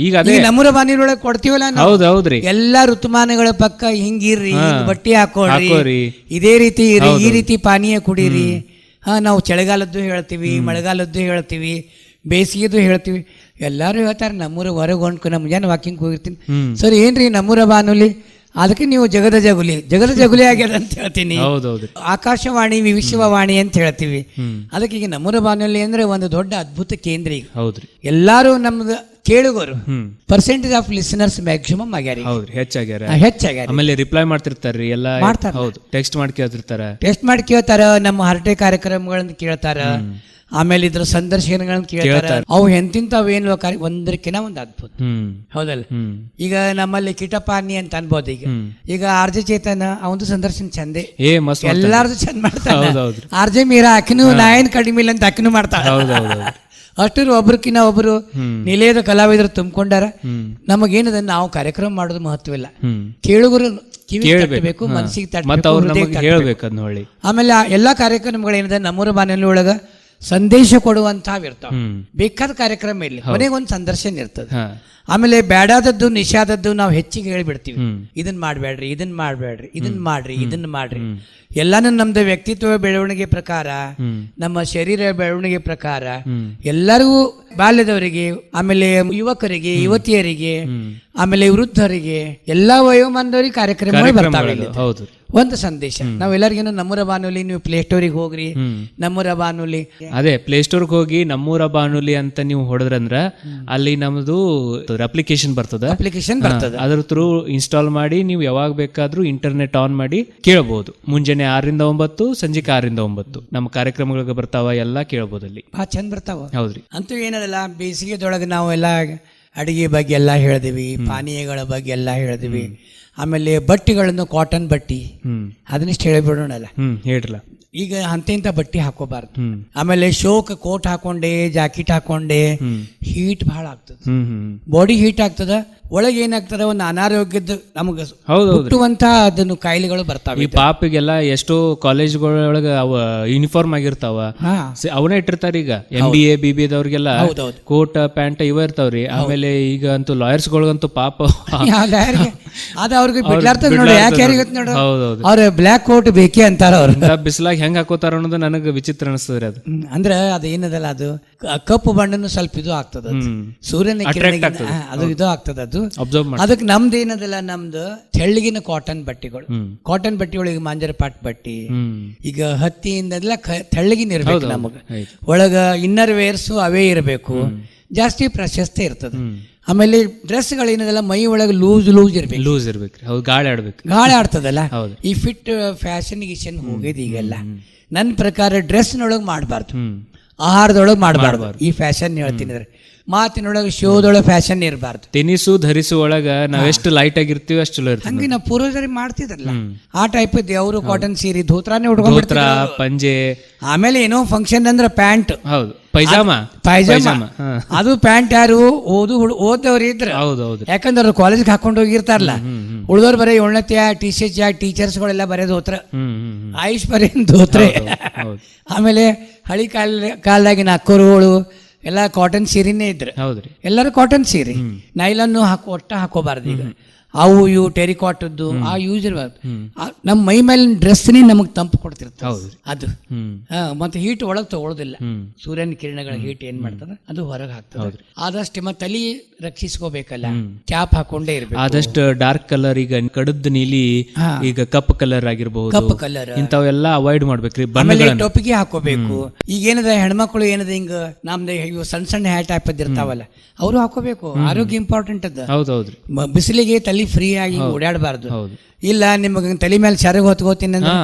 ಈಗ ನಮ್ಮೂರ ಬಾನಿರೊಳಗೆ ಕೊಡ್ತೀವಲ್ಲ ನಾವು, ಎಲ್ಲಾ ಋತುಮಾನಗಳ ಪಕ್ಕ ಹಿಂಗಿರ್ರಿ, ಬಟ್ಟೆ ಹಾಕೋರಿ, ಇದೇ ರೀತಿ ಇರಿ, ಈ ರೀತಿ ಪಾನೀಯ ಕುಡೀರಿ. ನಾವು ಚಳಿಗಾಲದ್ದು ಹೇಳ್ತೀವಿ, ಮಳೆಗಾಲದ್ದು ಹೇಳ್ತೀವಿ, ಬೇಸಿಗೆದು ಹೇಳ್ತೀವಿ. ಎಲ್ಲಾರು ಹೇಳ್ತಾರೆ ನಮ್ಮೂರ ಹೊರಗೆ ಹೊಂಡ್ಕೊ. ನಮ್ಮ ಮುಂಜಾನೆ ವಾಕಿಂಗ್ ಹೋಗಿರ್ತೀನಿ. ಸರ್ ಏನ್ರಿ ನಮ್ಮೂರ ಬಾನುಲಿ? ಅದಕ್ಕೆ ನೀವು ಜಗದ ಜಗುಲಿ ಆಗ್ಯದ ಅಂತ ಹೇಳ್ತೀನಿ. ಆಕಾಶವಾಣಿ, ವಿಶ್ವವಾಣಿ ಅಂತ ಹೇಳ್ತೀವಿ. ಅದಕ್ಕೆ ಈಗ ನಮ್ಮೂರ ಬಾನುಲಿ ಅಂದ್ರೆ ಒಂದು ದೊಡ್ಡ ಅದ್ಭುತ ಕೇಂದ್ರ. ಈಗ ಎಲ್ಲಾರು ನಮ್ದು ಕೇಳುಗರು ಪರ್ಸೆಂಟೇಜ್ ಆಫ್ ಲಿಸನರ್ಸ್ ಮ್ಯಾಕ್ಸಿಮಮ್ ಆಗ್ಯಾರ, ಹೆಚ್ಚಾಗ್ಯಾರ. ಆಮೇಲೆ ರಿಪ್ಲೈ ಮಾಡ್ತಿರ್ತಾರ್ರಿ, ಎಲ್ಲ ಮಾಡ್ತಾರೆ. ಟೆಕ್ಸ್ಟ್ ಮಾಡಿ ಕೇಳ್ತಾರ, ನಮ್ಮ ಹರಟೆ ಕಾರ್ಯಕ್ರಮಗಳನ್ನ ಕೇಳ್ತಾರ. ಆಮೇಲೆ ಇದ್ರ ಸಂದರ್ಶನಗಳನ್ನ ಕೇಳ್ತಾರ. ಅವು ಎಂತಿಂತವೇನು ಒಂದಕ್ಕಿನ ಒಂದು ಅದ್ಭುತ. ಹೌದಲ್ಲ? ಈಗ ನಮ್ಮಲ್ಲಿ ಕಿಟಪಾನಿ ಅಂತ ಅನ್ಬೋದು. ಈಗ ಆರ್ಜೆ ಚೇತನ ಅವಂದು ಸಂದರ್ಶನ ಚಂದೆ, ಎಲ್ಲಾರ್ದು ಚಂದ ಮಾಡ್ತಾರ. ಆರ್ಜೆ ಮೀರಾ ಅಕಿನೂ ನಾಯನ್ ಕಡಿಮೆ ಇಲ್ಲ ಅಂತ ಅಕಿನೂ ಮಾಡ್ತಾರ. ಅಷ್ಟರು ಒಬ್ರಕಿನ್ನ ಒಬ್ರು ನಿಲಯದ ಕಲಾವಿದರು ತುಂಬಿಕೊಂಡಾರ. ನಮಗೇನದ ನಾವು ಕಾರ್ಯಕ್ರಮ ಮಾಡೋದು ಮಹತ್ವವಿಲ್ಲ, ಕೇಳುಗರು ಕಿವಿಬೇಕು, ಮನಸ್ಸಿಗೆ ತಟ್ಟಬೇಕು. ಆಮೇಲೆ ಎಲ್ಲಾ ಕಾರ್ಯಕ್ರಮಗಳೇನಿದೆ ನಮ್ಮೂರ ಬಾನಲ್ಲಿ ಒಳಗ ಸಂದೇಶ ಕೊಡುವಂತಾವ್ ಇರ್ತಾವ. ಬೇಕಾದ ಕಾರ್ಯಕ್ರಮ ಇರ್ಲಿ, ಕೊನೆಗೊಂದು ಸಂದರ್ಶನ ಇರ್ತದೆ. ಆಮೇಲೆ ಬೇಡಾದದ್ದು ನಿಷಾದದ್ದು ನಾವು ಹೆಚ್ಚಿಗೆ ಹೇಳಿಬಿಡ್ತೀವಿ. ಇದನ್ನ ಮಾಡ್ಬೇಡ್ರಿ, ಇದನ್ನ ಮಾಡ್ಬೇಡ್ರಿ, ಇದನ್ನ ಮಾಡ್ರಿ, ಇದನ್ನ ಮಾಡ್ರಿ. ಎಲ್ಲಾನು ನಮ್ದು ವ್ಯಕ್ತಿತ್ವ ಬೆಳವಣಿಗೆ ಪ್ರಕಾರ, ನಮ್ಮ ಶರೀರ ಬೆಳವಣಿಗೆ ಪ್ರಕಾರ ಎಲ್ಲರಿಗೂ, ಬಾಲ್ಯದವರಿಗೆ, ಆಮೇಲೆ ಯುವಕರಿಗೆ, ಯುವತಿಯರಿಗೆ, ಆಮೇಲೆ ವೃದ್ಧರಿಗೆ, ಎಲ್ಲಾ ವಯೋಮಾನದವರಿಗೆ ಕಾರ್ಯಕ್ರಮಗಳು ಬರ್ತಾವೆ. ಒಂದು ಸಂದೇಶ ನಾವೆಲ್ಲರಿಗೇನು ನಮ್ಮೂರ ಬಾನುಲಿ, ನೀವು ಪ್ಲೇ ಸ್ಟೋರಿಗೆ ಹೋಗ್ರಿ, ನಮ್ಮೂರ ಬಾನುಲಿ. ಅದೇ ಪ್ಲೇ ಸ್ಟೋರ್ಗೆ ಹೋಗಿ ನಮ್ಮೂರ ಬಾನುಲಿ ಅಂತ ನೀವು ಹೊಡೆದ್ರಂದ್ರ ಅಲ್ಲಿ ನಮ್ದು ಅಪ್ಲಿಕೇಶನ್ ಬರ್ತದ. ಅದ್ರ ಥ್ರೂ ಇನ್ಸ್ಟಾಲ್ ಮಾಡಿ ನೀವು ಯಾವಾಗ ಬೇಕಾದ್ರೂ ಇಂಟರ್ನೆಟ್ ಆನ್ ಮಾಡಿ ಕೇಳಬಹುದು. ಮುಂಜಾನೆ 6 ರಿಂದ 9, ಸಂಜೆ 6 ರಿಂದ 9 ನಮ್ಮ ಕಾರ್ಯಕ್ರಮಗಳಿಗೆ ಬರ್ತಾವ, ಎಲ್ಲ ಕೇಳಬಹುದು ಅಲ್ಲಿ. ಚಂದ ಬರ್ತಾವ. ಹೌದ್ರಿ. ಅಂತೂ ಏನದಲ್ಲ, ಬೇಸಿಗೆದೊಳಗೆ ನಾವೆಲ್ಲ ಅಡಿಗೆ ಬಗ್ಗೆ ಎಲ್ಲ ಹೇಳಿದಿವಿ, ಪಾನೀಯಗಳ ಬಗ್ಗೆ ಎಲ್ಲ ಹೇಳಿದಿವಿ. ಆಮೇಲೆ ಬಟ್ಟೆಗಳನ್ನು ಕಾಟನ್ ಬಟ್ಟಿ ಅದನ್ನಿಷ್ಟು ಹೇಳಿಬಿಡೋಣಲ್ಲ. ಹೇಳ್ರಲ್ಲ. ಈಗ ಇಂಥ ಬಟ್ಟೆ ಹಾಕೋಬಾರ್ದು. ಆಮೇಲೆ ಶೋಕ್ ಕೋಟ್ ಹಾಕೊಂಡೆ, ಜಾಕೆಟ್ ಹಾಕೊಂಡೆ ಹೀಟ್ ಬಹಳ ಆಗ್ತದ, ಬಾಡಿ ಹೀಟ್ ಆಗ್ತದ. ಒಳಗೆ ಏನಾಗ್ತದ, ಒಂದು ಅನಾರೋಗ್ಯದ ನಮಗೆ ಹುಟ್ಟುವಂತ ಅದನ್ನು ಕಾಯಿಲೆಗಳು ಬರ್ತಾವೆ. ಈ ಪಾಪಿಗೆಲ್ಲ ಎಷ್ಟೋ ಕಾಲೇಜ್ಗಳೊಳಗ ಯೂನಿಫಾರ್ಮ್ ಆಗಿರ್ತಾವ, ಅವನೇ ಇಟ್ಟಿರ್ತಾರ. ಈಗ MBA BBA ದವ್ರಿಗೆಲ್ಲ ಕೋಟ್ ಪ್ಯಾಂಟ್ ಇವ ಇರ್ತಾವ್ರಿ. ಆಮೇಲೆ ಈಗ ಅಂತೂ ಲಾಯರ್ಸ್ ಗಳಿಗಂತೂ ಪಾಪ ಅದ ಅವ್ರಿಗೆ ಬಿಡ್ಲಾರ್ತದ ನೋಡಿ. ಯಾಕೆ ನೋಡ, ಅವ್ರ ಬ್ಲಾಕ್ ಕೋಟ್ ಬೇಕೇ ಅಂತಾರ. ಅವ್ರ ಬಿಸಿಲಾಗ ಹೆಂಗ್ ಹಾಕೋತಾರ ಅನ್ನೋದು ನನಗೆ ವಿಚಿತ್ರ ಅನಿಸ್ತದ್ರಿ. ಅದು ಅಂದ್ರೆ ಅದೇನದಲ್ಲ, ಅದು ಕಪ್ಪು ಬಣ್ಣನು ಸ್ವಲ್ಪ ಇದು ಆಗ್ತದ, ಸೂರ್ಯನ ಕಿರಣ ಅದು ಇದು ಆಗ್ತದ. ಅದು ಅದಕ್ಕೆ ನಮ್ದು ಏನದಲ್ಲ, ನಮ್ದು ತೆಳ್ಳಗಿನ ಕಾಟನ್ ಬಟ್ಟೆಗಳು. ಕಾಟನ್ ಬಟ್ಟೆ ಒಳಗೆ ಮಾಂಜರ ಪಾಟ್ ಬಟ್ಟಿ, ಈಗ ಹತ್ತಿಯಿಂದೆಲ್ಲ ತೆಳ್ಳಗಿನ ಇರ್ಬೇಕು. ನಮಗ ಒಳಗ ಇನ್ನರ್ ವೇರ್ಸು ಅವೇ ಇರಬೇಕು. ಜಾಸ್ತಿ ಪ್ರಶಸ್ತಿ ಇರ್ತದೆ. ಆಮೇಲೆ ಡ್ರೆಸ್ಗಳು ಏನದಲ್ಲ ಮೈ ಒಳಗೆ ಲೂಸ್ ಇರ್ಬೇಕು, ಲೂಸ್ ಇರ್ಬೇಕ್ರಿ. ಹೌದು, ಗಾಳಿ ಆಡ್ಬೇಕು. ಗಾಳಿ ಆಡ್ತದಲ್ಲ. ಹೌದು. ಈ ಫಿಟ್ ಫ್ಯಾಷನ್ ಗಿಷನ್ ಹೋಗಿದೆ ಈಗೆಲ್ಲ. ನನ್ನ ಪ್ರಕಾರ ಡ್ರೆಸ್ನೊಳಗೆ ಮಾಡಬಾರ್ದು, ಆಹಾರದೊಳಗೆ ಮಾಡಬಾರ್ದು. ಈ ಫ್ಯಾಷನ್ ಹೇಳ್ತೀನಿ ಅಂದ್ರೆ ಮಾತಿನೊಳಗೆ ಶೋದೊಳಗೆ ಫ್ಯಾಷನ್ ಇರಬಾರ್ದು. ತಿನಿಸು ಧರಿಸು ಒಳಗ ನಾವೆಷ್ಟು ಲೈಟ್ ಆಗಿರ್ತೀವಿ ಅಷ್ಟು ಚಲೋ ಇರ್ತೀವಿ. ಹಂಗೆ ನಾವು ಪೂರ್ವಜರಿಗೆ ಮಾಡ್ತಿದ್ರಲ್ಲ ಆ ಟೈಪ್ ಇದ್ದೆ. ಅವರು ಕಾಟನ್ ಸೀರೆ ಧೋತ್ರಾನೇ ಧೋತ್ರ, ಉಟ್ಕೊಂಡ್ಬಿಡ್ತಾರೆ. ಪಂಜೆ, ಆಮೇಲೆ ಏನೋ ಫಂಕ್ಷನ್ ಅಂದ್ರೆ ಪ್ಯಾಂಟ್, ಹೌದು, ಪೈಜಾಮಾ. ಅದು ಪ್ಯಾಂಟ್ ಯಾರು ಓದವ್ರು ಇದ್ರ. ಹೌದೌದು. ಯಾಕಂದ್ರೆ ಅವ್ರು ಕಾಲೇಜ್ಗೆ ಹಾಕೊಂಡು ಹೋಗಿರ್ತಾರಲ್ಲ. ಉಳಿದವ್ರು ಬರೀ 7ನೇ ಟೀಚರ್ಸ್ಗಳೆಲ್ಲ ಬರೇ ಧೋತ್ರ, ಆಯುಷ್ ಬರೀ ಧೋತ್ರೆ. ಆಮೇಲೆ ಹಳಿ ಕಾಲದಾಗಿನ ಅಕ್ಕರುಗಳು ಎಲ್ಲ ಕಾಟನ್ ಸೀರೆನೇ ಇದ್ರು. ಹೌದ್ರಿ, ಎಲ್ಲರೂ ಕಾಟನ್ ಸೀರೆ. ನೈಲನ್ನು ಹಾಕೋಬಾರ್ದು. ಈಗ ಅವು ಇವು ಟೆರಿಕಾಟದ್ದು ಆ ಯೂಸ್ ಇರಬಾರ್ದು. ನಮ್ಮ ಮೈ ಮೇಲಿನ ಡ್ರೆಸ್ನೇ ನಮಗೆ ತಂಪು ಕೊಡ್ತಿರ್ತದೆ ಅದು. ಮತ್ತೆ ಹೀಟ್ ಒಳಗೆ ತಗೊಳ್ಳೋದಿಲ್ಲ. ಸೂರ್ಯನ ಕಿರಣಗಳ ಹೀಟ್ ಏನ್ ಮಾಡ್ತದ ಅದು ಹೊರಗೆ ಹಾಕ್ತದೆ. ಆದಷ್ಟು ಮತ್ತೆ ತಲೆ ರಕ್ಷಿಸ್ಕೋಬೇಕಲ್ಲ, ಕ್ಯಾಪ್ ಹಾಕೊಂಡೇ ಇರ್ಬೇಕು. ಆದಷ್ಟು ಡಾರ್ಕ್ ಕಲರ್, ಈಗ ಕಡದ್ ನೀಲಿ, ಈಗ ಕಪ್ ಕಲರ್ ಆಗಿರ್ಬಹುದು, ಕಪ್ಪು ಕಲರ್ ಇಂಥವೆಲ್ಲ ಅವಾಯ್ಡ್ ಮಾಡ್ಬೇಕ್ರಿ. ಆಮೇಲೆ ಟೊಪಿಗೆ ಹಾಕೋಬೇಕು. ಈಗ ಏನದ ಹೆಣ್ಮಕ್ಳು ಏನದ ಹಿಂಗ ನಮ್ದು ಇವು ಸಣ್ಣ ಸಣ್ಣ ಹ್ಯಾಟ್ ಟೈಪ್ ಇರ್ತಾವಲ್ಲ, ಅವರು ಹಾಕೋಬೇಕು. ಆರೋಗ್ಯ ಇಂಪಾರ್ಟೆಂಟ್ ಅದ. ಹೌದೌದ್ರಿ. ಬಿಸಿಲಿಗೆ ತಲೆ ಫ್ರೀ ಆಗಿ ಓಡಾಡಬಾರ್ದು. ಇಲ್ಲ ನಿಮಗೆ ತಲೆ ಮೇಲೆ ಸೆರಗು ಹೊತ್ಕೋತೀನಿ ಅಂದ್ರೆ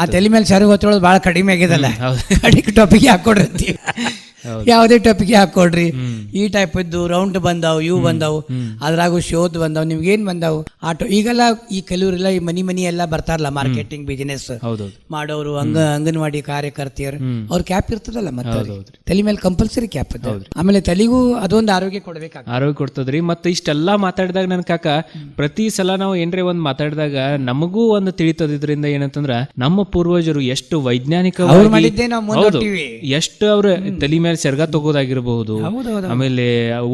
ಆ ತಲೆ ಮೇಲೆ ಸೆರಗು ಹೊತ್ಕೊಳ್ಳೋದು ಬಹಳ ಕಡಿಮೆ ಆಗಿದಲ್ಲ. ಕಡಿಗೆ ಟೊಪಿಗೆ ಹಾಕೊಡ್ರಿ, ಯಾವುದೇ ಟೊಪಿಗೆ ಹಾಕೊಡ್ರಿ. ಈ ಟೈಪ್ ಇದ್ದು ರೌಂಡ್ ಬಂದಾವು, ಇವು ಬಂದಾವು, ಅದ್ರಾಗು ಶೋದ್ ಬಂದಾವು. ನಿಮ್ಗೇನ್ ಬಂದಾವು ಆಟೋ. ಈಗೆಲ್ಲ ಈ ಕೆಲವರೆಲ್ಲ ಈ ಮನಿ ಎಲ್ಲ ಬರ್ತಾರಲ್ಲ, ಮಾರ್ಕೆಟಿಂಗ್ ಬಿಸಿನೆಸ್ ಮಾಡೋರು, ಅಂಗನವಾಡಿ ಕಾರ್ಯಕರ್ತೆಯರು, ಅವ್ರ ಕ್ಯಾಪ್ ಇರ್ತದಲ್ಲ, ಮತ್ತೆ ತಲೆ ಮೇಲೆ ಕಂಪಲ್ಸರಿ ಕ್ಯಾಪ್ ಇರ್ತದೆ. ಆಮೇಲೆ ತಲೆಗೂ ಅದೊಂದು ಆರೋಗ್ಯ ಕೊಡ್ಬೇಕು, ಆರೋಗ್ಯ ಕೊಡ್ತದ್ರಿ. ಮತ್ತೆ ಇಷ್ಟೆಲ್ಲಾ ಮಾತಾಡಿದಾಗ ನನ್ ಕಾಕ ಪ್ರತಿ ಸಲ ನಾವು ಏನ್ರೇ ಒಂದ್ ಮಾತಾಡಿದಾಗ ನಮಗೂ ಒಂದು ತಿಳಿತದ್ರಿಂದ ಏನಂತಂದ್ರ ನಮ್ಮ ಪೂರ್ವಜರು ಎಷ್ಟು ವೈಜ್ಞಾನಿಕವಾಗಿ ಎಷ್ಟು ಅವ್ರ ತಲೆ ಮೇಲೆ ಸೆರಗ ತಗೋದಾಗಿರ್ಬಹುದು, ಆಮೇಲೆ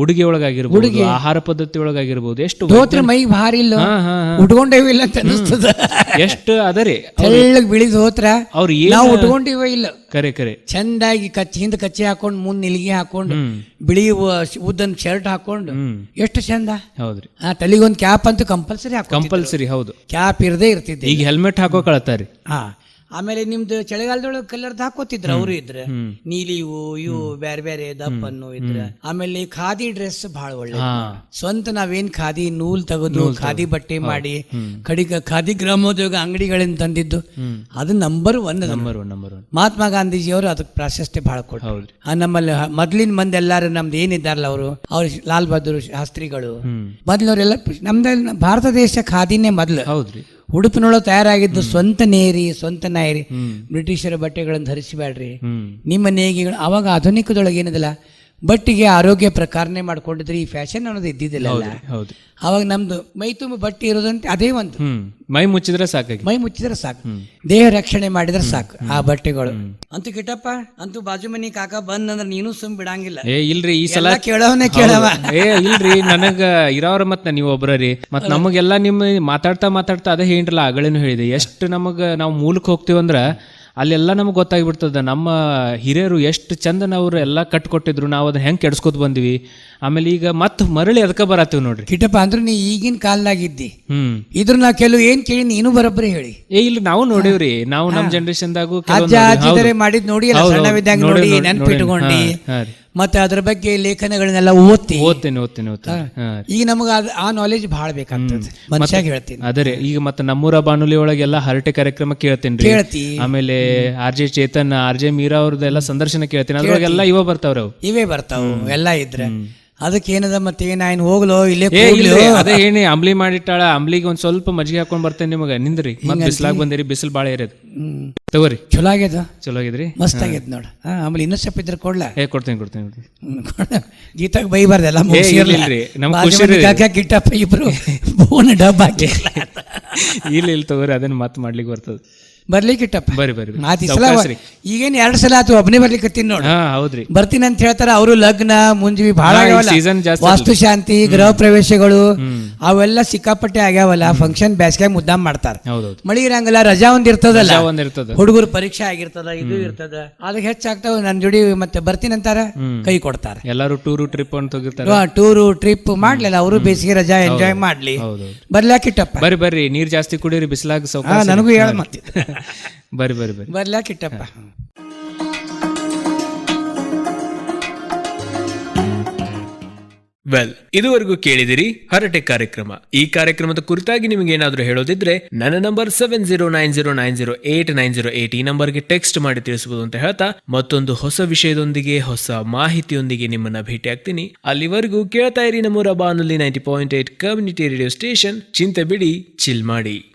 ಉಡುಗೆ ಒಳಗಾಗಿರ್ಬಹುದು, ಆಹಾರ ಪದ್ಧತಿ ಒಳಗಾಗಿರ್ಬಹುದು, ಎಷ್ಟು ಧೋತ್ರ ಮೈ ಭಾರಿ ಇಲ್ಲ ಉಟ್ಕೊಂಡೇವಿ ಇಲ್ಲ ಅಂತ ಅನಿಸ್ತದ. ಎಷ್ಟು ಅದರಿ ಬಿಳಿದ ಹೋತ್ರ ಅವ್ರು ನಾವು ಉಟ್ಕೊಂಡಿವ ಇಲ್ಲ. ಕರೆ ಕರೆ ಚಂದಾಗಿ ಹಿಂದ ಕಚ್ಚಿ ಹಾಕೊಂಡು ಮುಂದ್ ನಿಲ್ಗಿ ಹಾಕೊಂಡು ಬಿಳಿ ಉದ್ದನ್ ಶರ್ಟ್ ಹಾಕೊಂಡು ಎಷ್ಟು ಚಂದ. ಹೌದ್ರಿ. ತಲೆಗೊಂದ್ ಕ್ಯಾಪ್ ಅಂತೂ ಕಂಪಲ್ಸರಿ. ಹೌದು, ಕ್ಯಾಪ್ ಇರದೇ ಇರ್ತಿದ್ದೆ. ಈಗ ಹೆಲ್ಮೆಟ್ ಹಾಕೋ ಕಳತಾರಿ. ಆಮೇಲೆ ನಿಮ್ದು ಚಳಿಗಾಲದೊಳಗೆ ಕಲರ್ದು ಹಾಕೋತಿದ್ರ ಅವರು ಇದ್ರೆ, ನೀಲಿ ಇವು ಬೇರೆ ಬೇರೆ ದಪ್ಪನ್ನು ಇದ್ರ. ಆಮೇಲೆ ಖಾದಿ ಡ್ರೆಸ್ ಬಹಳ ಒಳ್ಳೆ. ಸ್ವಂತ ನಾವೇನ್ ಖಾದಿ ನೂಲ್ ತೆಗೆದು ಖಾದಿ ಬಟ್ಟೆ ಮಾಡಿ ಕಡಿಗ ಖಾದಿ ಗ್ರಾಮೋದ್ಯೋಗ ಅಂಗಡಿಗಳಿಂದ ತಂದಿದ್ದು ಅದು ನಂಬರ್ ಒನ್. ಮಹಾತ್ಮ ಗಾಂಧೀಜಿ ಅವರು ಅದಕ್ಕೆ ಪ್ರಾಶಸ್ತ್ಯ ಬಹಳ ಕೊಟ್ಟರು. ನಮ್ಮಲ್ಲಿ ಮೊದ್ಲಿನ ಮಂದಿ ಎಲ್ಲಾರು ನಮ್ದು ಏನಿದ್ದಾರಲ್ಲ ಅವ್ರು ಲಾಲ್ ಬಹದ್ದೂರ್ ಶಾಸ್ತ್ರಿಗಳು ಮೊದ್ಲವರೆಲ್ಲ ನಮ್ದ ಭಾರತ ದೇಶ ಖಾದಿನೇ ಮೊದ್ಲು. ಹೌದ್ರಿ. ಉಡುಪಿನೊಳಗೆ ತಯಾರಾಗಿದ್ದು ಸ್ವಂತ ನೇರಿ ಸ್ವಂತ ನಾಯಿರಿ. ಬ್ರಿಟಿಷರ ಬಟ್ಟೆಗಳನ್ನು ಧರಿಸಬೇಡ್ರಿ, ನಿಮ್ಮ ನೇಗಿಗಳು. ಅವಾಗ ಆಧುನಿಕದೊಳಗೆ ಏನಿದಿಲ್ಲ, ಬಟ್ಟಿಗೆ ಆರೋಗ್ಯ ಪ್ರಕಾರನೇ ಮಾಡ್ಕೊಂಡಿದ್ರಿ. ಈ ಫ್ಯಾಷನ್ ಅನ್ನೋದು ಇದ್ದಿದ್ದಿಲ್ಲ. ಅವಾಗ ನಮ್ದು ಮೈ ತುಂಬ ಬಟ್ಟೆ ಇರೋದಂತೆ ಅದೇ ಒಂದು. ಮೈ ಮುಚ್ಚಿದ್ರೆ ಸಾಕು, ದೇಹ ರಕ್ಷಣೆ ಮಾಡಿದ್ರೆ ಸಾಕು ಆ ಬಟ್ಟೆಗಳು. ಅಂತೂ ಕಿಟ್ಟಪ್ಪ, ಅಂತೂ ಬಾಜು ಮನಿ ಕಾಕ ಬಂದಂದ್ರೆ ನೀನು ಸುಮ್ ಬಿಡಂಗಿಲ್ಲ. ಇಲ್ರಿ, ಈ ಸಲ ಕೇಳವ ಇಲ್ರಿ, ನನಗ ಇರೋರ ಮತ್ ನೀವು ಒಬ್ರಿ ಮತ್ ನಮಗೆಲ್ಲಾ ನಿಮ್ ಮಾತಾಡ್ತಾ ಅದೇ ಹೇಳಿರಲ್ಲ, ಆಗಳೇನು ಹೇಳಿದೆ. ಎಷ್ಟು ನಾವು ಮೂಲಕ್ ಹೋಗ್ತೀವಂದ್ರ ಅಲ್ಲೆಲ್ಲ ನಮ್ಗೆ ಗೊತ್ತಾಗ್ಬಿಡ್ತದ ನಮ್ಮ ಹಿರಿಯರು ಎಷ್ಟು ಚಂದ ಅವ್ರು ಎಲ್ಲ ಕಟ್ಕೊಟ್ಟಿದ್ರು, ನಾವು ಅದನ್ನ ಹೆಂಗೆ ಕೆಡ್ಸ್ಕೊತ ಬಂದ್ವಿ. ಆಮೇಲೆ ಈಗ ಮತ್ತೆ ಮರಳಿ ಅದಕ್ಕೆ ಬರತ್ತೀವಿ ನೋಡ್ರಿ. ಕಿಟ್ಟಪ್ಪ ಅಂದ್ರೆ ನೀ ಈಗಿನ ಕಾಲದಾಗಿದ್ದಿ. ಇದ್ರ ನಾ ಕೆಲವು ಏನ್ ಕೇಳಿ ನೀನು ಬರಬ್ರಿ ಹೇಳಿ. ಇಲ್ಲ, ನಾವು ನೋಡಿವ್ರಿ, ನಾವು ನಮ್ಮ ಜನರೇಷನ್ದಾಗೂ ಮಾಡಿದ್ ನೋಡಿ, ನೋಡಿ ನೆನ್ಪಿಟ್ಕೊಂಡಿ. ಮತ್ತೆ ಅದ್ರ ಬಗ್ಗೆ ಲೇಖನಗಳನ್ನೆಲ್ಲ ಓದ್ತೇನೆ. ಈಗ ನಮಗ ಆ ನಾಲೆಜ್ ಬಹಳ ಬೇಕಾಗ್ತದೆ, ಮನುಷ್ಯಾಗ ಹೇಳ್ತೀನಿ. ಅದೇ ಈಗ ಮತ್ತೆ ನಮ್ಮೂರ ಬಾನುಲಿ ಒಳಗೆಲ್ಲ ಹರಟೆ ಕಾರ್ಯಕ್ರಮ ಕೇಳ್ತೀನಿ. ಆಮೇಲೆ RJ ಚೇತನ್, RJ ಮೀರಾ ಅವ್ರದ್ದೆಲ್ಲ ಸಂದರ್ಶನ ಕೇಳ್ತೀನಿ. ಅದ್ರೊಳಗೆಲ್ಲ ಇವೇ ಬರ್ತಾವ ಎಲ್ಲ ಇದ್ರೆ. ಅದಕ್ಕೆ ಏನದ ಮತ್ತೆ ನಾನು ಹೋಗ್ಲೋ ಇಲ್ಲೇ ಅದೇ ಹೇಳಿ ಅಂಬ್ಲಿ ಮಾಡಿಟ್ಟಾಳ. ಅಂಬ್ಲಿಗೆ ಒಂದ್ ಸ್ವಲ್ಪ ಮಜ್ಜಿಗೆ ಹಾಕೊಂಡ್ ಬರ್ತೇನೆ ನಿಮಗ. ನಿಂದ್ರಿ, ಮತ್ತೆ ಬಿಸಿಲಾಗ ಬಂದಿರಿ, ಬಿಸಿಲು ಬಾಳ ಇರೋದು. ತಗೋರಿ, ಚಲೋ ಆಗ್ಯದ್ರಿ, ಮಸ್ತ್ ಆಗ್ಯದ ನೋಡ. ಆಮೇಲೆ ಇನ್ನೂ ಸ್ವಲ್ಪ ಇದ್ರೆ ಕೊಡ್ಲಾ? ಕೊಡ್ತೇನೆ. ಗೀತಾಗ ಬೈಬಾರ್ದೆಲ್ಲ ಗಿಟ್ಟಪ್ಪ ಇಬ್ರು ಡಬ್ಬ ಹಾಕಿ ಇಲ್ಲ ತಗೋರಿ, ಅದನ್ನ ಮತ್ತೆ ಮಾಡ್ಲಿಕ್ಕೆ ಬರ್ತದ. ಬರ್ಲಿಕ್ಕಿಟ್ಟಪ್ಪ, ಬರ್ರಿ. ಈಗೇನ್ 2 ಸಲ ಆತು, ಒಬ್ಬನೇ ಬರ್ಲಿಕ್ಕತ್ತೀನಿ ನೋಡಿ. ಹೌದ್ರಿ, ಬರ್ತೀನಿ ಅಂತ ಹೇಳ್ತಾರ. ಅವರು ಲಗ್ನ ಮುಂಜಿ ಬಹಳ ವಾಸ್ತು ಶಾಂತಿ, ಗೃಹ ಪ್ರವೇಶಗಳು ಅವೆಲ್ಲ ಸಿಕ್ಕಾಪಟ್ಟೆ ಆಗ್ಯಾವಲ್ಲ. ಫಂಕ್ಷನ್ ಬ್ಯಾಸ್ಗ್ಯಾಗ ಮುದ್ದಾಮ್ ಮಾಡ್ತಾರ. ಮಳಿ ಇರಂಗಿಲ್ಲ, ರಜಾ ಒಂದ್ ಇರ್ತದಲ್ಲ, ಹುಡುಗರು ಪರೀಕ್ಷೆ ಆಗಿರ್ತದ, ಇದು ಇರ್ತದ. ಅದಕ್ಕೆ ಹೆಚ್ಚಾಗ್ತಾವ. ನನ್ ಜೋಡಿ ಮತ್ತೆ ಬರ್ತೀನಿ ಅಂತಾರ, ಕೈ ಕೊಡ್ತಾರ. ಎಲ್ಲಾರು ಟೂರು ಟ್ರಿಪ್ ಅಂತ ಹೋಗಿರ್ತಾರ. ಟೂರು ಟ್ರಿಪ್ ಮಾಡ್ಲಿಲ್ಲ, ಅವರು ಬೇಸಿಗೆ ರಜಾ ಎಂಜಾಯ್ ಮಾಡ್ಲಿ. ಬರ್ಲಾಕಿಟ್ಟಪ್ಪ, ಬರ್ರಿ, ನೀರ್ ಜಾಸ್ತಿ ಕುಡೀರಿ, ಬಿಸಿಲಾಗ ನನಗೂ ಹೇಳ ಮತ್ತೆ. ಬರ್ರಿ ಬರ್ಲಾಕಿಟ್ಟಪ್ಪ. ವೆಲ್, ಇದುವರೆಗೂ ಕೇಳಿದಿರಿ ಹರಟೆ ಕಾರ್ಯಕ್ರಮ. ಈ ಕಾರ್ಯಕ್ರಮದ ಕುರಿತಾಗಿ ನಿಮಗೆ ಏನಾದರೂ ಹೇಳೋದಿದ್ರೆ ನನ್ನ ನಂಬರ್ 7090908908 ಈ ನಂಬರ್ಗೆ ಟೆಕ್ಸ್ಟ್ ಮಾಡಿ ತಿಳಿಸಬಹುದು ಅಂತ ಹೇಳ್ತಾ ಮತ್ತೊಂದು ಹೊಸ ವಿಷಯದೊಂದಿಗೆ ಹೊಸ ಮಾಹಿತಿಯೊಂದಿಗೆ ನಿಮ್ಮನ್ನ ಭೇಟಿ ಆಗ್ತೀನಿ. ಅಲ್ಲಿವರೆಗೂ ಕೇಳ್ತಾ ಇರಿ ನಮ್ಮೂರ ಬಾನುಲಿ 90.8 ಕಮ್ಯುನಿಟಿ ರೇಡಿಯೋ ಸ್ಟೇಷನ್. ಚಿಂತೆ ಬಿಡಿ, ಚಿಲ್ ಮಾಡಿ.